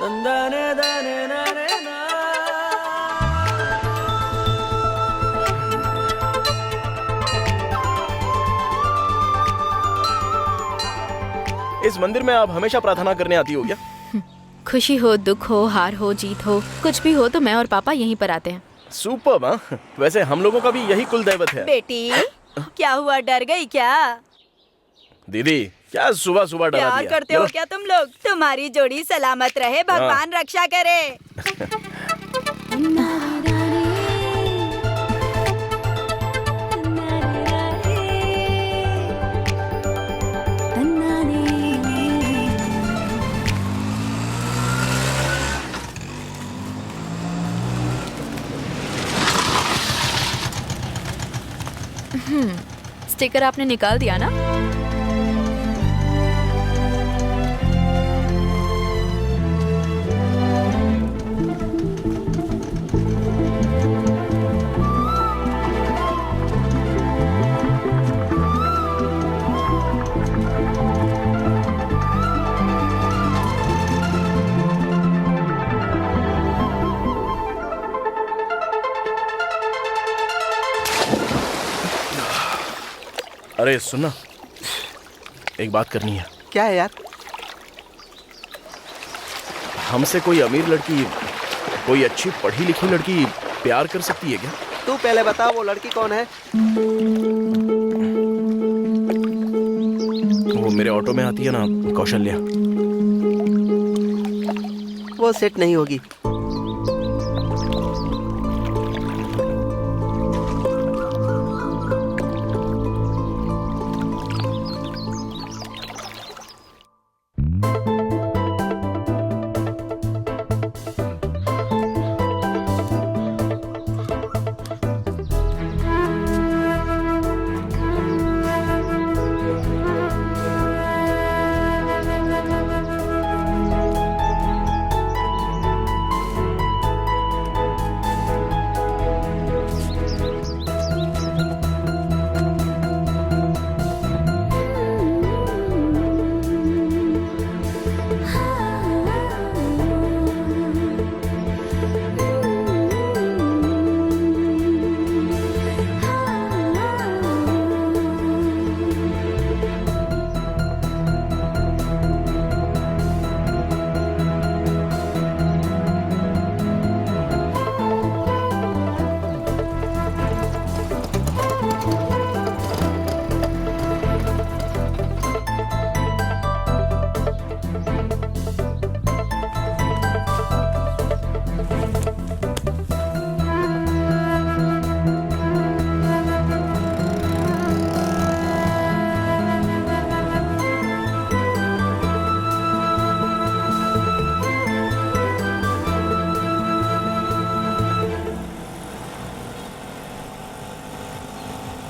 तंदाने दाने नाने ना। इस मंदिर में आप हमेशा प्रार्थना करने आती हो क्या? खुशी हो, दुख हो, हार हो, जीत हो, कुछ भी हो तो मैं और पापा यहीं पर आते हैं। सुपर्ब। हाँ, वैसे हम लोगों का भी यही कुल दैवत है। बेटी, क्या हुआ, डर गई क्या? दीदी क्या सुबह सुबह डरा प्यार दिया। करते हो क्या तुम लोग? तुम्हारी जोड़ी सलामत रहे, भगवान रक्षा करे। स्टिकर आपने निकाल दिया ना? अरे सुनना, एक बात करनी है। क्या है यार? हमसे कोई अमीर लड़की, कोई अच्छी पढ़ी लिखी लड़की प्यार कर सकती है क्या? तू पहले बता वो लड़की कौन है? वो मेरे ऑटो में आती है ना, कौशल्या। वो सेट नहीं होगी।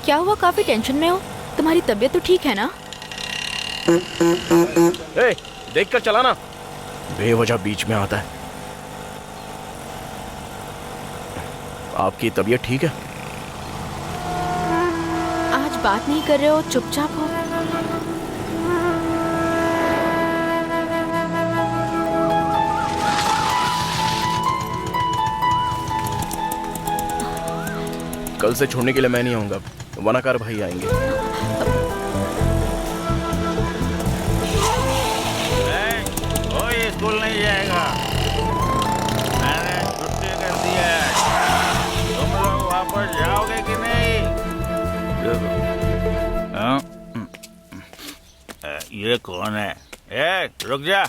क्या हुआ, काफी टेंशन में हो? तुम्हारी तबीयत तो ठीक है ना? ए, देख कर चलाना, बेवजह बीच में आता है। आपकी तबीयत ठीक है? आज बात नहीं कर रहे हो, चुपचाप हो। कल से छोड़ने के लिए मैं नहीं आऊंगा, वनाकार भाई आएंगे। कोई स्कूल नहीं जाएगा, मैंने छुट्टी कर दी है। तुम लोग वापस जाओगे कि नहीं? ये कौन है? ए, रुक जा,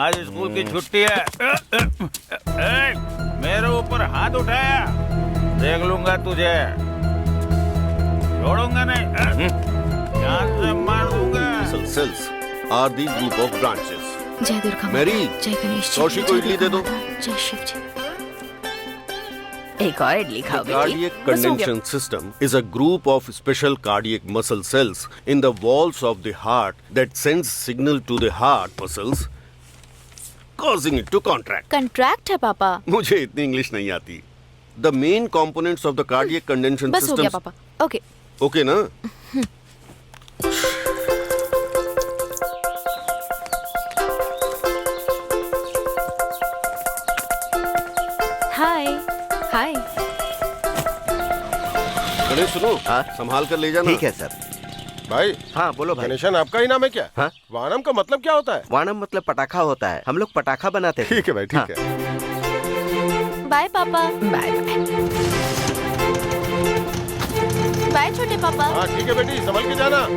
आज स्कूल की छुट्टी है। मेरे ऊपर हाथ उठाया, देख लूंगा तुझे, छोड़ूंगा नहीं, जान से मार दूंगा। Cells are the group of branches. जय दुर्गा माता, मैरी, जय गणेश जी, कौशी को जय इडली दुर्गा दे दो। माता, जय शिव जी। एक और इडली खाओ The बेटी। cardiac condension system is a group of special cardiac muscle cells in the walls of the heart that sends signal to the heart muscles, causing it to contract. Contract है पापा। मुझे इतनी इंग्लिश नहीं आती। The main components of the cardiac condension बस हो गया systems. पापा। ओके। Okay ना? हाय हाय। गणेश सुनो, हाँ? संभाल कर ले जाना। ठीक है सर। भाई, हाँ बोलो भाई। गणेशन आपका ही नाम है क्या? हाँ? वानम का मतलब क्या होता है? वाणम मतलब पटाखा होता है, हम लोग पटाखा बनाते थे। ठीक है भाई, ठीक हाँ। है। बाय पापा। बाय बाय छोटे पापा। हाँ ठीक है बेटी, संभल के जाना।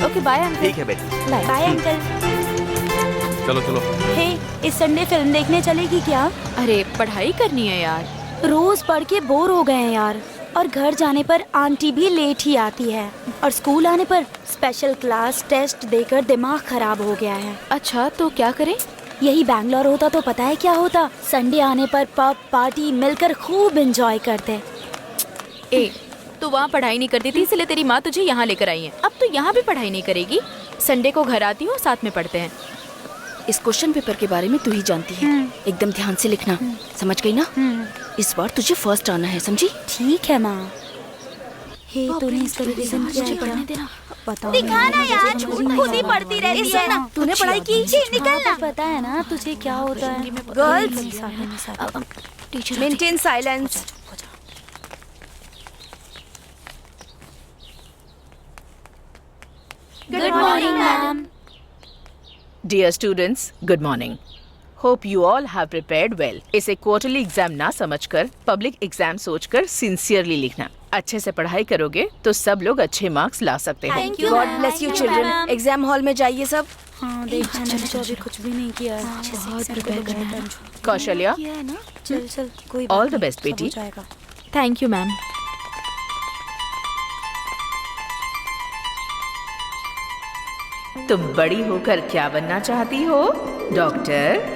Okay bye uncle. ठीक है बेटी। Bye uncle. चलो चलो। हे, इस संडे फिल्म देखने चलेगी क्या? अरे पढ़ाई करनी है यार। रोज पढ़ के बोर हो गए हैं यार। और घर जाने पर आंटी भी लेट ही आती है। और स्कूल आने पर स्पेशल क्लास टेस्ट देकर दिमाग खराब हो गया है। अच्छा तो क्या करें? यही बैंगलोर होता तो पता है क्या होता? संडे आने पर पब पार्टी मिलकर खूब एंजॉय करते। ए तू वहाँ पढ़ाई नहीं करती थी इसलिए तेरी माँ तुझे यहाँ लेकर आई है। अब तू यहाँ भी पढ़ाई नहीं करेगी। संडे को घर आती हूँ, साथ में पढ़ते हैं। इस क्वेश्चन पेपर के बारे में तू ही जानती है। एकदम ध्यान से लिखना, समझ गई ना? इस बार तुझे फर्स्ट आना है, समझी? ठीक है माँ। हे, तूने इसका रिवीजन किया है क्या? देना। बताओ। दिखाना यार, खुद ही पढ़ती रहती है ना। तूने पढ़ाई की? निकलना। पता है ना तुझे क्या होता है? Girls, teacher maintain silence. Good morning ma'am. Dear students, good morning. Hope you all have prepared well. इसे क्वार्टरली एग्जाम ना समझकर पब्लिक एग्जाम सोचकर सिंसियरली लिखना। अच्छे से पढ़ाई करोगे तो सब लोग अच्छे मार्क्स ला सकते हैं। Thank you. God bless you children. Exam hall में जाइए सब। हाँ देख, मैंने तो अभी कुछ भी नहीं किया है। बहुत प्रिपेयर करना है। कौशल्या, चल चल, कोई All बात the नहीं, best, सब हो बेटी। जाएगा। Thank you ma'am. तुम बड़ी होकर क्या बनना चाहती हो? डॉक्टर,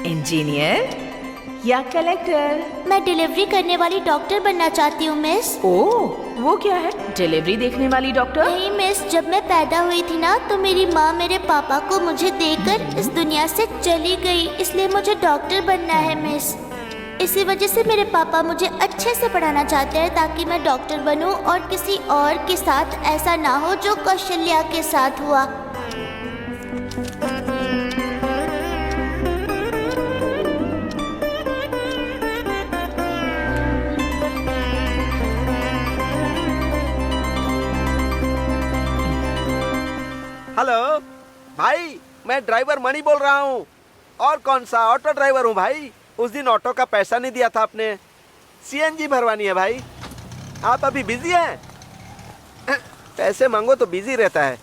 इंजीनियर या कलेक्टर? मैं डिलीवरी करने वाली डॉक्टर बनना चाहती हूँ मिस। ओह, वो क्या है? डिलीवरी देखने वाली डॉक्टर? नहीं मिस, जब मैं पैदा हुई थी ना तो मेरी माँ मेरे पापा को मुझे देकर इस दुनिया से चली गई, इसलिए मुझे डॉक्टर बनना है मिस। इसी वजह से मेरे पापा मुझे अच्छे से पढ़ाना चाहते हैं ताकि मैं डॉक्टर बनूं और किसी और के साथ ऐसा ना हो जो कौशल्या के साथ हुआ। हेलो भाई, मैं ड्राइवर मणि बोल रहा हूँ। और कौन सा? ऑटो ड्राइवर हूँ भाई। उस दिन ऑटो का पैसा नहीं दिया था आपने, सीएनजी भरवानी है भाई। आप अभी बिजी हैं? पैसे मांगो तो बिजी रहता है।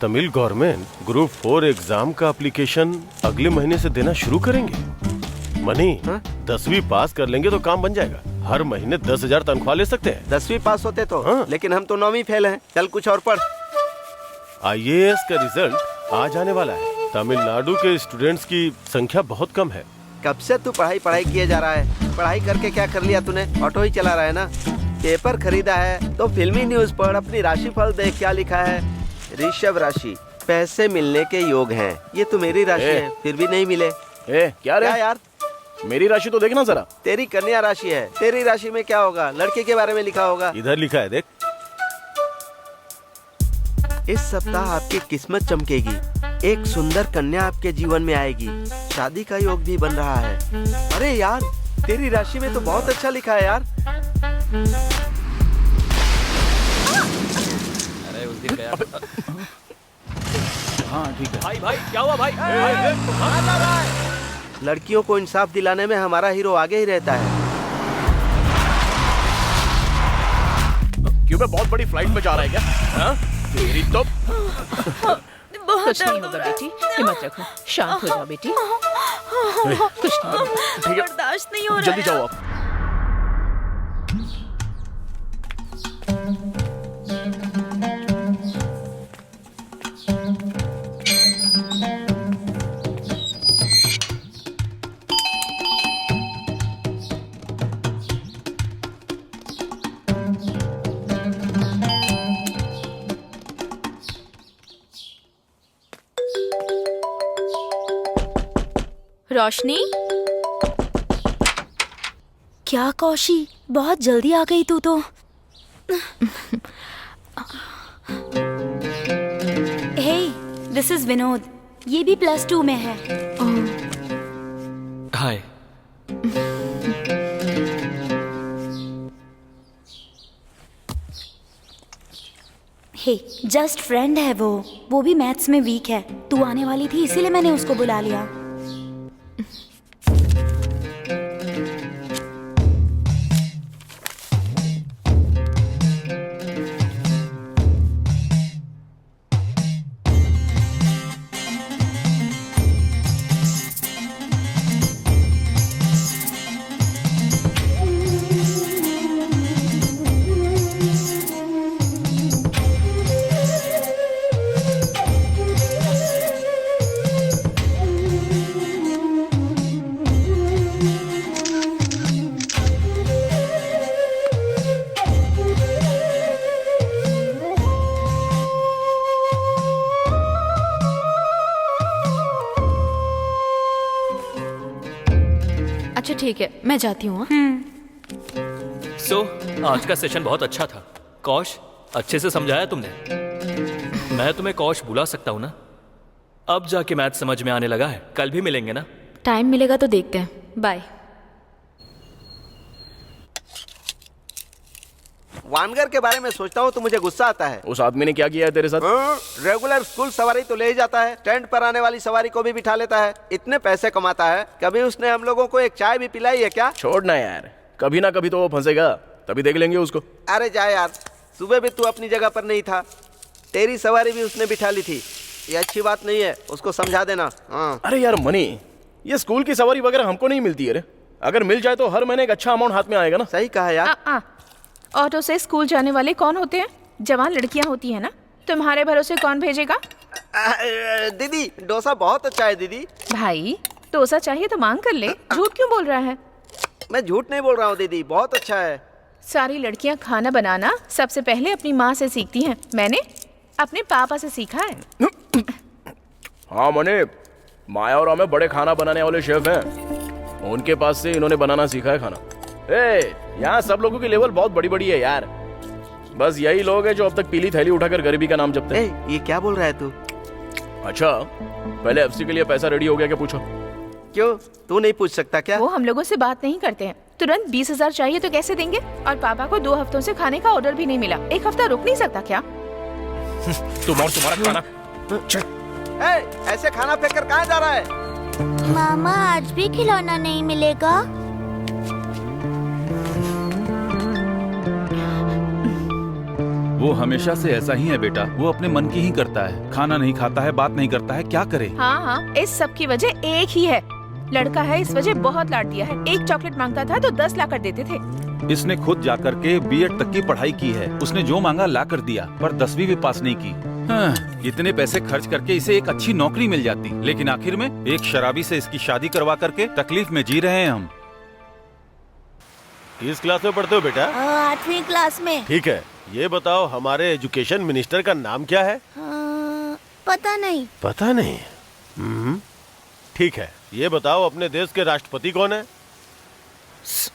तमिल गवर्नमेंट ग्रुप 4 एग्जाम का एप्लीकेशन अगले महीने से देना शुरू करेंगे। मनी, 10वीं पास कर लेंगे तो काम बन जाएगा। हर महीने 10,000 तनख्वाह ले सकते हैं। 10वीं पास होते तो हाँ। लेकिन हम तो 9वीं फेल हैं। चल कुछ और पढ़। IAS का रिजल्ट आ जाने वाला है। तमिलनाडु के स्टूडेंट्स की संख्या बहुत कम है। कब से तू पढ़ाई किए जा रहा है? पढ़ाई करके क्या कर लिया तूने? ऑटो ही चला रहा है ना। पेपर खरीदा है तो फिल्मी न्यूज पढ़। अपनी राशिफल देख, क्या लिखा है? ऋषभ राशि, पैसे मिलने के योग हैं। ये तो मेरी राशि है, फिर भी नहीं मिले। क्या रे? क्या यार? मेरी राशि तो देखना जरा। तेरी कन्या राशि है। तेरी राशि में क्या होगा? लड़के के बारे में लिखा होगा। इधर लिखा है, देख। इस सप्ताह आपकी किस्मत चमकेगी। एक सुंदर कन्या आपके जीवन में आएगी। शादी का योग भी बन रहा है। अरे यार, तेरी राशि में तो बहुत अच्छा लिखा है यार। अरे उस दिन गया। हाँ ठीक है। भाई भाई क्या हुआ भाई? लड़कियों को इंसाफ दिलाने में हमारा हीरो आगे ही रहता है। क्यों, मैं बहुत बड़ी फ्लाइट में जा रहा है क्या? हाँ? तेरी तो कुछ नहीं होगा बेटी, हिम्मत रखो, शांत हो जाओ बेटी। कुछ नहीं होगा। ठीक है, बर्दाश्त नहीं हो रहा। जल्दी जाओ आप। रोशनी, क्या कौशी, बहुत जल्दी आ गई तू तो। हे, दिस इज विनोद। ये भी +2 में है। हाय। हे, जस्ट फ्रेंड है वो भी मैथ्स में वीक है। तू आने वाली थी इसीलिए मैंने उसको बुला लिया। अच्छा ठीक है, मैं जाती हूँ। सो आज का सेशन बहुत अच्छा था। कौश, अच्छे से समझाया तुमने। मैं तुम्हें कौश बुला सकता हूँ ना? अब जाके मैथ समझ में आने लगा है। कल भी मिलेंगे ना? टाइम मिलेगा तो देखते हैं। बाय। वानगर के बारे में सोचता हूँ तो मुझे गुस्सा आता है। उस आदमी ने क्या किया है तेरे साथ? रेगुलर स्कूल सवारी तो ले ही जाता है, टेंट पर आने वाली सवारी को भी बिठा लेता है। इतने पैसे कमाता है, कभी उसने हम लोगों को एक चाय भी पिलाई है क्या? छोड़ना यार, कभी ना कभी तो वो फंसेगा, तभी देख लेंगे उसको। अरे जा यार, सुबह भी तू अपनी जगह पर नहीं था, तेरी सवारी भी उसने बिठा ली थी। ये अच्छी बात नहीं है, उसको समझा देना। हाँ। अरे यार मनी, ये स्कूल की सवारी वगैरह हमको नहीं मिलती है रे। अगर मिल जाए तो हर महीने एक अच्छा अमाउंट हाथ में आएगा ना। सही कहा यार। ऑटो से स्कूल जाने वाले कौन होते हैं? जवान लड़कियां होती है ना। तुम्हारे भरोसे कौन भेजेगा? दीदी, डोसा बहुत अच्छा है दीदी। भाई, डोसा चाहिए तो मांग कर ले। झूठ क्यों बोल रहा है? मैं झूठ नहीं बोल रहा हूँ दीदी, बहुत अच्छा है। सारी लड़कियां खाना बनाना सबसे पहले अपनी माँ से सीखती हैं। मैंने अपने पापा से सीखा है। हाँ मने, माया और हमें बड़े खाना बनाने वाले शेफ हैं, उनके पास से इन्होंने बनाना सीखा है खाना। यहाँ सब लोगों की लेवल बहुत बड़ी बड़ी है यार। बस यही लोग हैं जो अब तक पीली थैली उठाकर गरीबी का नाम जपते हैं। ये क्या बोल रहा है तू? अच्छा, पहले एफसी के लिए पैसा रेडी हो गया क्या पूछो? क्यों, तू नहीं पूछ सकता क्या? वो हम लोगों से बात नहीं करते हैं। तुरंत 20,000 चाहिए तो कैसे देंगे? और पापा को 2 हफ्तों से खाने का ऑर्डर भी नहीं मिला। 1 हफ्ता रुक नहीं सकता क्या? तुम और तुम्हारा खाना। ऐसे खाना फेंक कर कहाँ जा रहा है? मामा, आज भी खिलौना नहीं मिलेगा? वो हमेशा से ऐसा ही है बेटा। वो अपने मन की ही करता है, खाना नहीं खाता है, बात नहीं करता है, क्या करे? हाँ, इस सब की वजह एक ही है। लड़का है, इस वजह बहुत लाड दिया है। 1 चॉकलेट मांगता था तो 10 ला कर देते थे। इसने खुद जाकर के बीएड तक की पढ़ाई की है। उसने जो मांगा ला कर दिया, पर 10वीं भी पास नहीं की। हाँ, इतने पैसे खर्च करके इसे एक अच्छी नौकरी मिल जाती, लेकिन आखिर में एक शराबी से इसकी शादी करवा करके तकलीफ में जी रहे हैं हम। किस क्लास में पढ़ते हो बेटा? 8वीं क्लास में। ठीक है, ये बताओ हमारे एजुकेशन मिनिस्टर का नाम क्या है? पता नहीं। पता नहीं? ठीक है, ये बताओ अपने देश के राष्ट्रपति कौन है?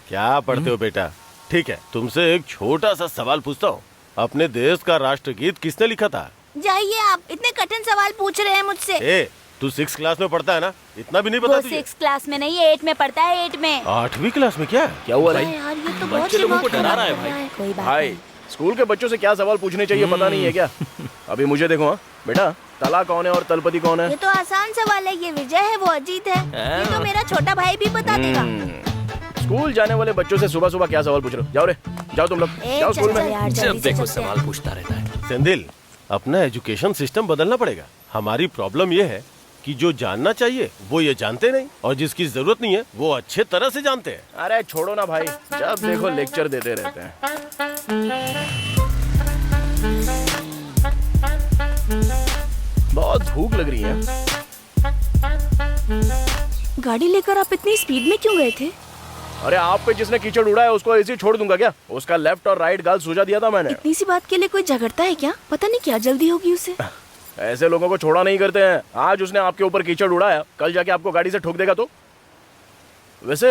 क्या पढ़ते हो बेटा? ठीक है, तुमसे एक छोटा सा सवाल पूछता हूँ। अपने देश का राष्ट्रगीत किसने लिखा था? जाइए, आप इतने कठिन सवाल पूछ रहे हैं मुझसे। तू 6 क्लास में पढ़ता है ना? इतना भी नहीं पता तुझे? 6 क्लास में नहीं, 8 में पढ़ता है। 8 में। 8वीं क्लास में? क्या हुआ भाई? यार, ये तो बच्चे लोगों को डरा रहा है भाई। कोई बात भाई, स्कूल के बच्चों से क्या सवाल पूछने चाहिए पता नहीं है क्या? अभी मुझे देखो। हाँ बेटा, तला कौन है और तलपति कौन है? ये तो आसान सवाल है। ये विजय है, वो अजीत है। ये तो मेरा छोटा भाई भी बता देगा। स्कूल जाने वाले बच्चों से सुबह सुबह क्या सवाल पूछ रहे हो? जाओ रे, जाओ तुम लोग, जाओ स्कूल में। जब देखो सवाल पूछता रहता है। सेंधिल, अपना एजुकेशन सिस्टम बदलना पड़ेगा। हमारी प्रॉब्लम ये है कि जो जानना चाहिए वो ये जानते नहीं, और जिसकी जरूरत नहीं है वो अच्छे तरह से जानते हैं। अरे छोड़ो ना भाई, जब देखो लेक्चर देते रहते हैं। बहुत भूख लग रही है। गाड़ी लेकर आप इतनी स्पीड में क्यों गए थे? अरे आप पे जिसने कीचड़ उड़ाया उसको ऐसे ही छोड़ दूंगा क्या? उसका लेफ्ट और राइट गाल सूजा दिया था मैंने। इतनी सी बात के लिए कोई झगड़ता है क्या? पता नहीं क्या जल्दी होगी उसे। ऐसे लोगों को छोड़ा नहीं करते हैं। आज उसने आपके ऊपर कीचड़ उड़ाया, कल जाके आपको गाड़ी से ठोक देगा तो वैसे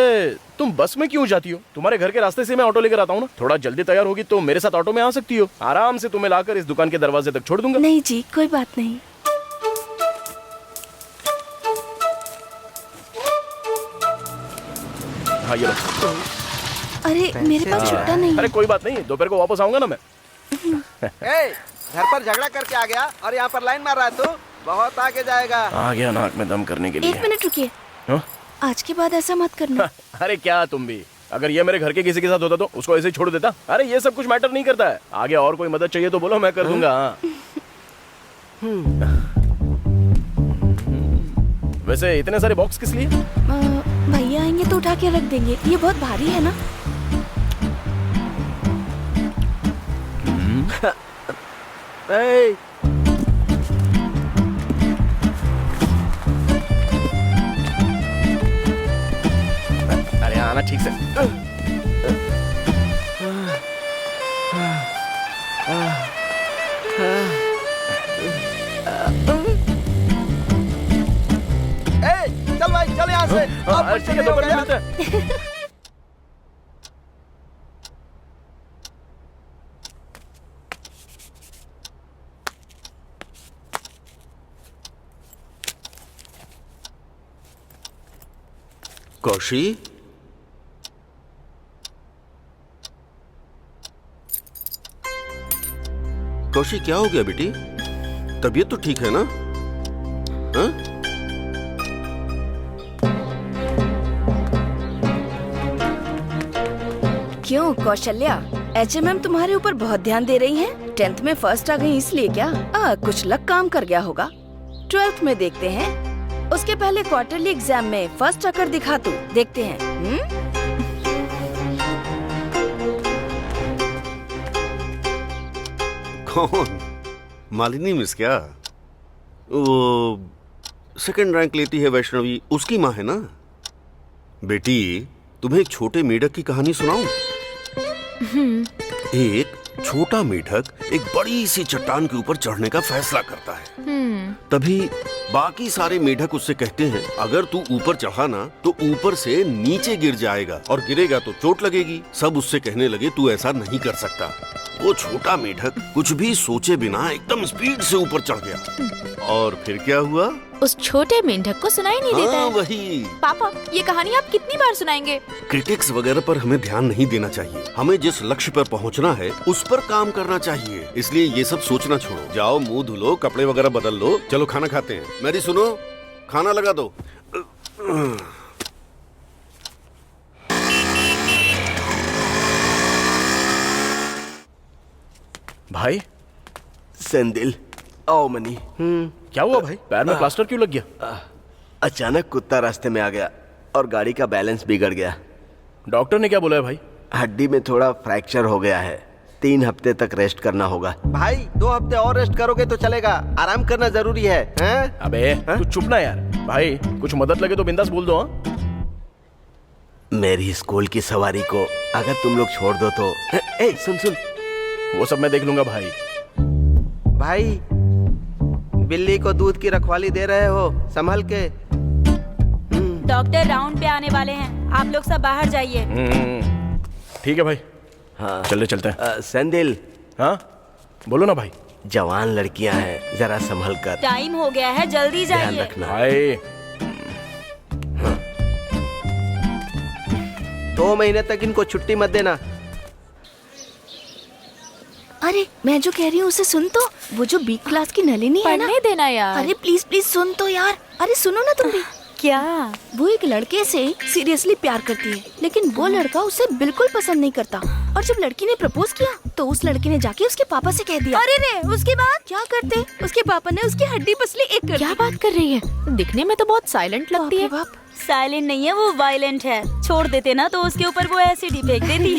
तुम बस में क्यों जाती हो? तुम्हारे घर के रास्ते से मैं ऑटो लेकर आता हूँ ना। थोड़ा जल्दी तैयार होगी तो मेरे साथ ऑटो में आ सकती हो। आराम से तुम्हें लाकर इस दुकान के दरवाजे तक छोड़ दूंगा। नहीं जी, कोई बात नहीं। हाँ ये लो। अरे मेरे पास छुट्टा नहीं। अरे कोई बात नहीं, दोपहर को वापस आऊंगा ना मैं। ए, घर पर झगड़ा करके आ गया और यहाँ पर लाइन मार रहा है तू। बहुत आगे जाएगा। आ गया नाक में दम करने के लिए। 1 मिनट रुकिए। हाँ? आज के बाद ऐसा मत करना। अरे क्या तुम भी, अगर ये मेरे घर के किसी के साथ होता तो उसको ऐसे ही छोड़ देता। अरे ये सब कुछ मैटर नहीं करता है। आगे और कोई मदद चाहिए तो बोलो, मैं कर दूंगा। वैसे इतने सारे बॉक्स किस लिए? भैया आएंगे तो उठा के रख देंगे, ये बहुत भारी है ना। ए, अरे आना ठीक से। चल भाई चल यहाँ से। अब ठीक है, दोपहर में मिलते हैं। कौशी, कौशी क्या हो गया बेटी? तबीयत तो ठीक है ना? हाँ? क्यों कौशल्या, HMM तुम्हारे ऊपर बहुत ध्यान दे रही हैं? 10th में फर्स्ट आ गई इसलिए क्या? कुछ लक काम कर गया होगा। 12th में देखते हैं। उसके पहले क्वार्टरली एग्जाम में फर्स्ट आकर दिखा तू, देखते हैं। कौन? मालिनी मिस क्या? वो 2nd रैंक लेती है वैष्णवी, उसकी माँ है ना? बेटी तुम्हें एक छोटे मेढक की कहानी सुनाऊं? एक छोटा मेढक एक बड़ी सी चट्टान के ऊपर चढ़ने का फैसला करता है। तभी बाकी सारे मेढक उससे कहते हैं, अगर तू ऊपर चढ़ा ना तो ऊपर से नीचे गिर जाएगा और गिरेगा तो चोट लगेगी। सब उससे कहने लगे तू ऐसा नहीं कर सकता। वो छोटा मेढक कुछ भी सोचे बिना एकदम स्पीड से ऊपर चढ़ गया। और फिर क्या हुआ? उस छोटे मेंढक को सुनाई नहीं देता है। वही। पापा, ये कहानी आप कितनी बार सुनाएंगे? क्रिटिक्स वगैरह पर हमें ध्यान नहीं देना चाहिए। हमें जिस लक्ष्य पर पहुंचना है उस पर काम करना चाहिए। इसलिए ये सब सोचना छोड़ो। जाओ मुंह धुलो, कपड़े वगैरह बदल लो, चलो खाना खाते हैं। मेरी सुनो, खाना लगा दो। भाई सेंदिल, आओ मनी। क्या हुआ भाई? पैर में प्लास्टर क्यों लग गया? अचानक कुत्ता रास्ते में आ गया और गाड़ी का बैलेंस बिगड़ गया। डॉक्टर ने क्या बोला है भाई? हड्डी में थोड़ा फ्रैक्चर हो गया है। 3 हफ्ते तक रेस्ट करना होगा। भाई 2 हफ्ते और रेस्ट करोगे तो चलेगा। आराम करना जरूरी है, हैं? अबे तू चुप ना यार। भाई कुछ मदद लगे तो बिंदास बोल दो। हाँ, मेरी स्कूल की सवारी को अगर तुम लोग छोड़ दो तो। ए, सुन सुन, वो सब मैं देख लूंगा भाई। भाई बिल्ली को दूध की रखवाली दे रहे हो, संभल के। डॉक्टर राउंड पे आने वाले हैं, आप लोग सब बाहर जाइए। ठीक है भाई। हाँ चलते हैं। सेंदिल। हाँ बोलो ना भाई। जवान लड़कियां हैं, जरा संभल कर। टाइम हो गया है, जल्दी ध्यान जाइए। रखना भाई। 2 महीने तक इनको छुट्टी मत देना। अरे मैं जो कह रही हूँ उसे सुन तो। वो जो बी क्लास की नलिनी है ना। पढ़ने देना यार। अरे प्लीज प्लीज सुन तो यार। अरे सुनो ना तुम भी। क्या? वो एक लड़के से सीरियसली प्यार करती है, लेकिन वो लड़का उसे बिल्कुल पसंद नहीं करता। और जब लड़की ने प्रपोज किया तो उस लड़के ने जाके उसके पापा से कह दिया। अरे रे, उसके बाद क्या करते? उसके पापा ने उसकी हड्डी पसली एक कर क्या बात कर रही है? दिखने में तो बहुत साइलेंट लगती है। बाप। साइलेंट नहीं है, वो वायलेंट है। छोड़ देते ना तो उसके ऊपर वो एसिड ही फेंक देती।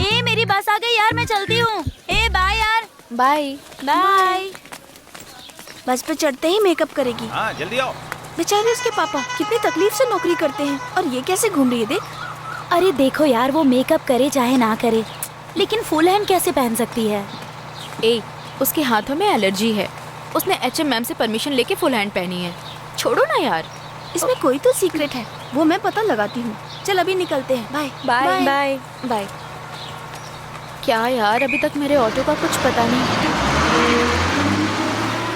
ए मेरी बस आ गई यार, मैं चलती हूँ। ए बाय यार। Bye bye. बस पे चढ़ते ही मेकअप करेगी। हाँ जल्दी आओ। बेचारे उसके पापा कितनी तकलीफ से नौकरी करते हैं और ये कैसे घूम रही है देख। अरे देखो यार, वो मेकअप करे चाहे ना करे, लेकिन फुल हैंड कैसे पहन सकती है? ए, उसके हाथों में एलर्जी है। उसने HMM से परमिशन लेके फुल हैंड पहनी है। छोड़ो ना यार। इसमें कोई तो सीक्रेट है, वो मैं पता लगाती हूँ। चल अभी निकलते हैं, बाय बाय बाय बाय। क्या यार, अभी तक मेरे ऑटो का कुछ पता नहीं।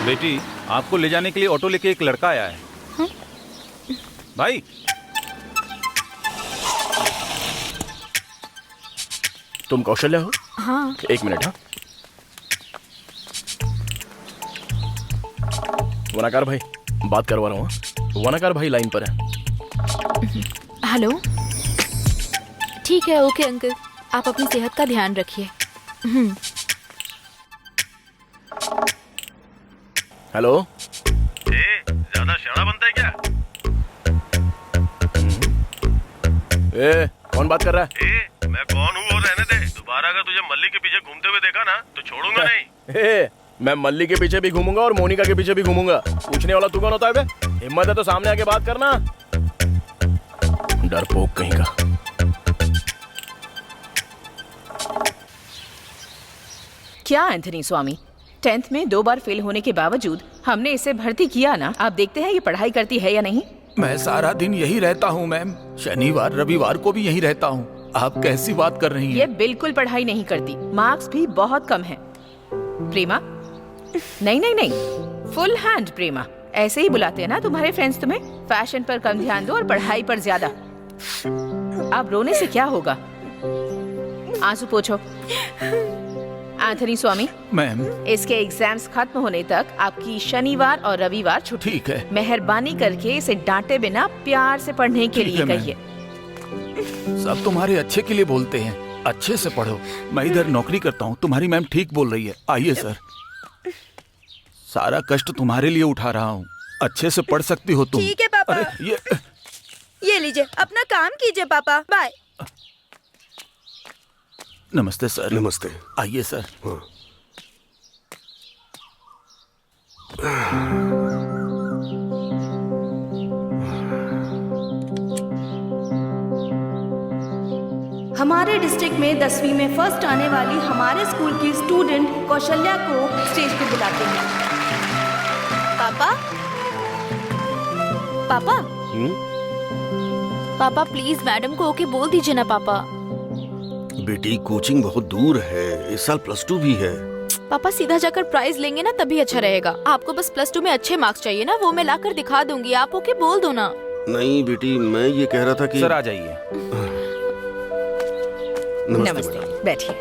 बेटी, आपको ले जाने के लिए ऑटो लेके एक लड़का आया है। भाई, तुम कौशल्या हो? हाँ। एक मिनट। हाँ, वनाकार भाई बात करवा रहा हूँ। वनाकार भाई लाइन पर है। हेलो। ठीक है, ओके अंकल, आप अपनी सेहत का ध्यान रखिए। हेलो। ज्यादा शाना बनता है क्या? ए, कौन बात कर रहा है? मैं कौन हूँ वो रहने दे। दोबारा अगर तुझे मल्ली के पीछे घूमते हुए देखा ना तो छोड़ूंगा नहीं। मैं मल्ली के पीछे भी घूमूंगा और मोनिका के पीछे भी घूमूंगा। पूछने वाला तू कौन होता है बे? हिम्मत है तो सामने आके बात करना। डरपोक कहीं का। क्या एंथनी स्वामी, 10th में 2 बार फेल होने के बावजूद हमने इसे भर्ती किया ना। आप देखते हैं ये पढ़ाई करती है या नहीं। मैं सारा दिन यही रहता हूँ मैम, शनिवार रविवार को भी यही रहता हूँ। आप कैसी बात कर रही हैं? ये बिल्कुल पढ़ाई नहीं करती, मार्क्स भी बहुत कम हैं। प्रेमा, नहीं नहीं नहीं, फुल हैंड प्रेमा, ऐसे ही बुलाते हैं ना तुम्हारे फ्रेंड्स तुम्हें। फैशन पर कम ध्यान दो और पढ़ाई पर ज्यादा। अब रोने से क्या होगा, आंसू पोंछो। एंथनी स्वामी मैम, इसके एग्जाम्स खत्म होने तक आपकी शनिवार और रविवार छुट्टी। ठीक है। मेहरबानी करके इसे डांटे बिना प्यार से पढ़ने के लिए कहिए। सब तुम्हारे अच्छे के लिए बोलते हैं, अच्छे से पढ़ो। मैं इधर नौकरी करता हूँ, तुम्हारी मैम ठीक बोल रही है। आइए सर, सारा कष्ट तुम्हारे लिए उठा रहा हूँ, अच्छे से पढ़ सकती हो तुम। ठीक है पापा। अरे ये लीजिए, अपना काम कीजिए पापा। बाय। नमस्ते सर। नमस्ते। आइए सर। हाँ। हमारे डिस्ट्रिक्ट में 10वीं में फर्स्ट आने वाली हमारे स्कूल की स्टूडेंट कौशल्या को स्टेज पे बुलाते हैं। पापा, पापा, पापा प्लीज मैडम को ओके बोल दीजिए ना पापा। बेटी, कोचिंग बहुत दूर है, इस साल +2 भी है। पापा सीधा जाकर प्राइज लेंगे ना तभी अच्छा रहेगा। आपको बस +2 में अच्छे मार्क्स चाहिए ना, वो मैं लाकर दिखा दूंगी। आप ओके बोल दो ना। नहीं बेटी, मैं ये कह रहा था कि सर आ जाइए। नमस्ते, बैठिए।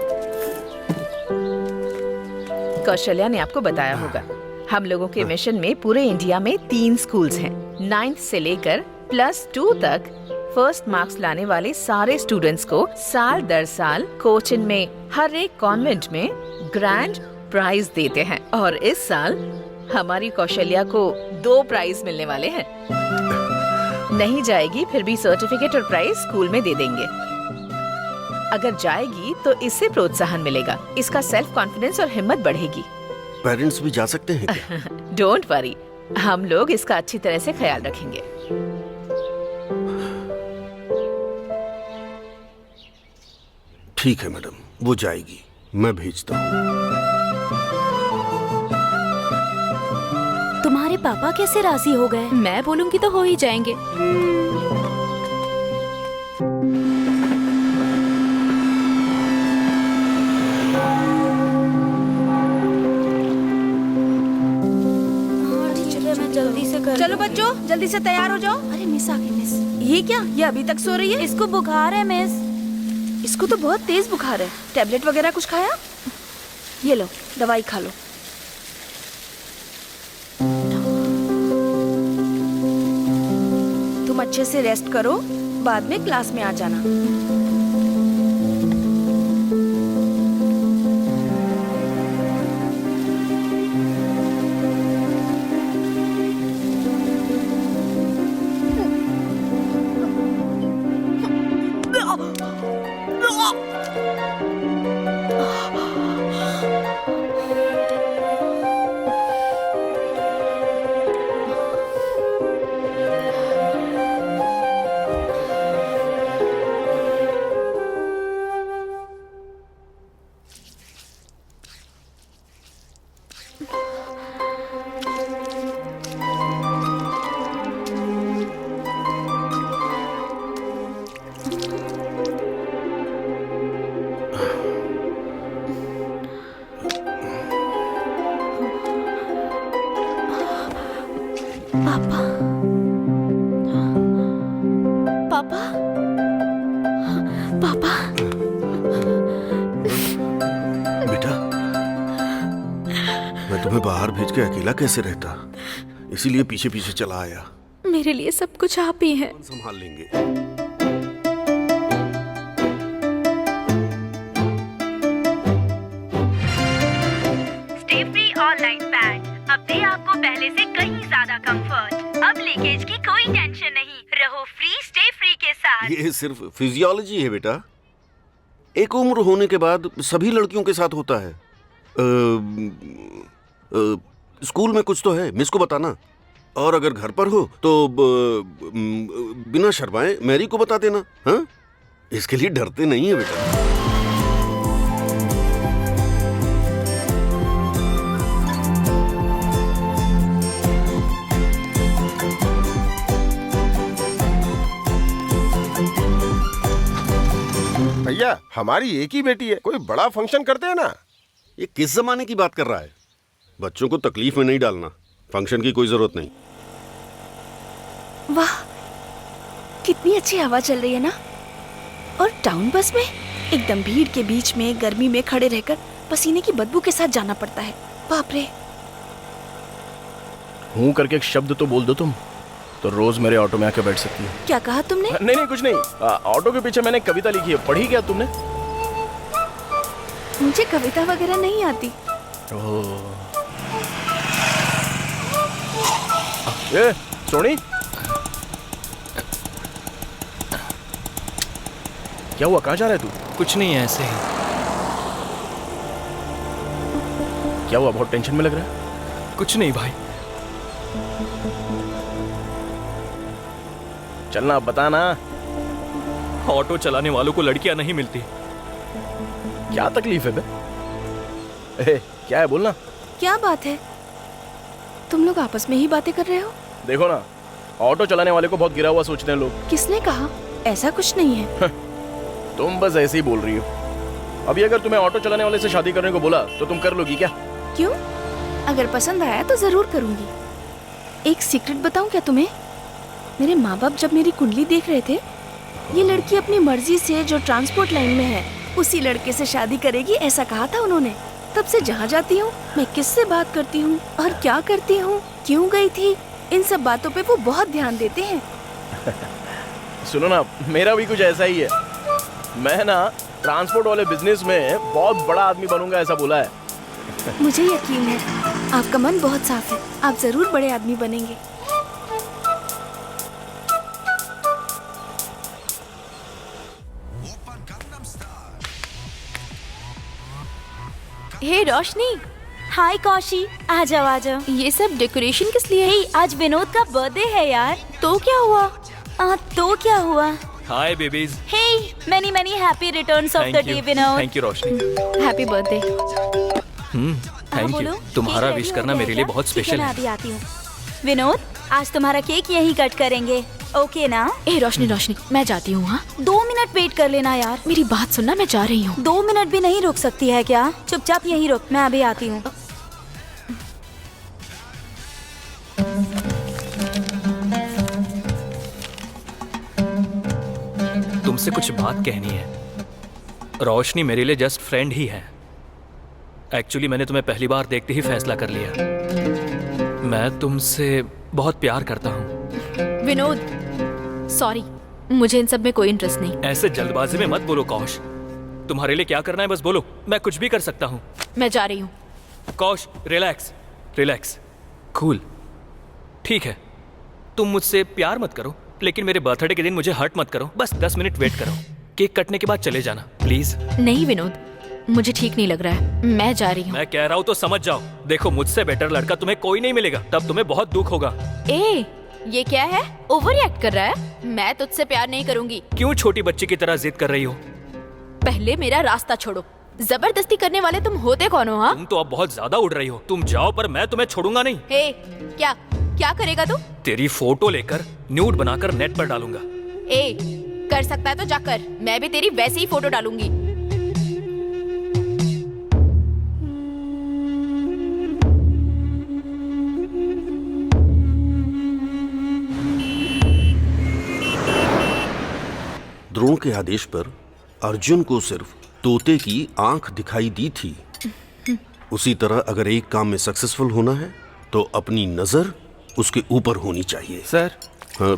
कौशल्या ने आपको बताया होगा, हम लोगों के मिशन में पूरे इंडिया में 3 स्कूल्स हैं। 9th से लेकर +2 तक फर्स्ट मार्क्स लाने वाले सारे स्टूडेंट्स को साल दर साल कोचिन में हर एक कॉन्वेंट में ग्रैंड प्राइज देते हैं। और इस साल हमारी कौशल्या को 2 प्राइज मिलने वाले हैं। नहीं जाएगी फिर भी सर्टिफिकेट और प्राइज स्कूल में दे देंगे। अगर जाएगी तो इससे प्रोत्साहन मिलेगा, इसका सेल्फ कॉन्फिडेंस और हिम्मत बढ़ेगी। पेरेंट्स भी जा सकते हैं क्या? डोंट वरी, हम लोग इसका अच्छी तरह से ख्याल रखेंगे। ठीक है मैडम, वो जाएगी, मैं भेजता हूँ। तुम्हारे पापा कैसे राजी हो गए? मैं बोलूंगी तो हो ही जाएंगे। जल्दी से कर। चलो बच्चों, जल्दी से तैयार हो जाओ। अरे मिस आ गई मिस। ये क्या, ये अभी तक सो रही है? इसको बुखार है मिस। इसको तो बहुत तेज बुखार है। टैबलेट वगैरह कुछ खाया? ये लो, दवाई खा लो। तुम अच्छे से रेस्ट करो, बाद में क्लास में आ जाना। पापा पापा बेटा, मैं तुम्हें बाहर भेज के अकेला कैसे रहता, इसीलिए पीछे पीछे चला आया। मेरे लिए सब कुछ आप ही हैं। संभाल लेंगे। स्टे फ्री ऑनलाइन पैड अब दे आपको पहले से कहीं ज्यादा कंफर्ट। अब लीकेज की कोई टेंशन नहीं, रहो फ्री स्टे फ्री के साथ। ये सिर्फ फिजियोलॉजी है बेटा, एक उम्र होने के बाद सभी लड़कियों के साथ होता है। स्कूल में कुछ तो है, मिस को बताना, और अगर घर पर हो तो बिना शर्माए मैरी को बता देना। हाँ, इसके लिए डरते नहीं है बेटा। भैया, हमारी एक ही बेटी है, कोई बड़ा फंक्शन करते हैं ना। ये किस जमाने की बात कर रहा है? बच्चों को तकलीफ में नहीं डालना, फंक्शन की कोई जरूरत नहीं। वाह, कितनी अच्छी हवा चल रही है ना। और टाउन बस में एकदम भीड़ के बीच में गर्मी में खड़े रहकर पसीने की बदबू के साथ जाना पड़ता है। बाप रे। हूँ करके एक शब्द तो बोल दो तुम, तो रोज मेरे ऑटो में आके बैठ सकती हो। क्या कहा तुमने? नहीं नहीं कुछ नहीं। ऑटो के पीछे मैंने कविता लिखी है, पढ़ी क्या तुमने? मुझे कविता वगैरह नहीं आती। ए, सोनी, क्या हुआ? कहाँ जा रहा है तू? कुछ नहीं है, ऐसे ही। क्या हुआ? बहुत टेंशन में लग रहा है। कुछ नहीं भाई। चलना, अब बता ना। ऑटो चलाने वालों को लड़कियां नहीं मिलती। क्या तकलीफ है बे? क्या है, बोलना। क्या बात है? तुम लोग आपस में ही बातें कर रहे हो? देखो ना, ऑटो चलाने वाले को बहुत गिरा हुआ सोचते हैं लोग। किसने कहा? ऐसा कुछ नहीं है। तुम बस ऐसे ही बोल रही हो। अभी अगर तुम्हें ऑटो चलाने वाले से शादी करने को बोला तो तुम कर लोगी क्या? क्यों? अगर पसंद आया तो जरूर करूंगी। एक सीक्रेट बताऊं क्या तुम्हें? मेरे माँ बाप जब मेरी कुंडली देख रहे थे, ये लड़की अपनी मर्जी से जो ट्रांसपोर्ट लाइन में है उसी लड़के से शादी करेगी, ऐसा कहा था उन्होंने। तब से जहाँ जाती हूँ, मैं किससे बात करती हूँ और क्या करती हूँ, क्यों गई थी, इन सब बातों पे वो बहुत ध्यान देते हैं। सुनो ना, मेरा भी कुछ ऐसा ही है। मैं ना ट्रांसपोर्ट वाले बिजनेस में बहुत बड़ा आदमी बनूंगा, ऐसा बोला है। मुझे यकीन है, आपका मन बहुत साफ है, आप जरूर बड़े आदमी बनेंगे। हे रोशनी। हाय कौशी, आ जाओ आ जाओ। ये सब डेकोरेशन किस लिए है? हे, आज विनोद का बर्थडे है यार। तो क्या हुआ? तो क्या हुआ? Hi babies. Hey, many many happy returns of the day Vinod. Thank you Roshni. Happy birthday. Thank you. तुम्हारा विश करना मेरे लिए बहुत स्पेशल है। अभी आती हूँ। विनोद, आज तुम्हारा केक यहीं कट करेंगे, ओके ना? ए रोशनी रोशनी, मैं जाती हूँ। हाँ, 2 मिनट वेट कर लेना यार। मेरी बात सुनना, मैं जा रही हूँ। 2 मिनट भी नहीं रुक सकती है क्या? चुपचाप यहीं रुक, मैं अभी आती हूँ। तुमसे कुछ बात कहनी है। रोशनी मेरे लिए जस्ट फ्रेंड ही है। एक्चुअली मैंने तुम्हें पहली बार देखते ही फैसला कर लिया। मैं तुमसे बहुत प्यार करता हूँ। विनोद, सॉरी, मुझे इन सब में कोई इंटरेस्ट नहीं। ऐसे जल्दबाजी में मत बोलो कौश। तुम्हारे लिए क्या करना है बस बोलो, मैं कुछ भी कर सकता हूँ। मैं जा रही हूँ। कौश, रिलैक्स रिलैक्स, कूल। ठीक है, तुम मुझसे प्यार मत करो, लेकिन मेरे बर्थडे के दिन मुझे हर्ट मत करो। बस 10 मिनट वेट करो, केक कटने के बाद चले जाना प्लीज। नहीं विनोद, मुझे ठीक नहीं लग रहा है, मैं जा रही हूँ। मैं कह रहा हूँ तो समझ जाओ। देखो, मुझसे बेटर लड़का तुम्हें कोई नहीं मिलेगा, तब तुम्हें बहुत दुख होगा। ए, ये क्या है? ओवर रिएक्ट कर रहा है? मैं तुझसे प्यार नहीं करूंगी। क्यों छोटी बच्ची की तरह जिद कर रही हो? पहले मेरा रास्ता छोड़ो। जबरदस्ती करने वाले तुम होते कौन हो? हाँ, तुम तो अब बहुत ज्यादा उड़ रही हो। तुम जाओ, पर मैं तुम्हें छोड़ूंगा नहीं। हे, क्या क्या करेगा तू? तेरी फोटो लेकर न्यूड बनाकर नेट पर डालूंगा। ए, कर सकता है तो जाकर, मैं भी तेरी वैसी ही फोटो डालूंगी। द्रोण के आदेश पर अर्जुन को सिर्फ तोते की आंख दिखाई दी थी, उसी तरह अगर एक काम में सक्सेसफुल होना है तो अपनी नजर उसके ऊपर होनी चाहिए। सर। हाँ,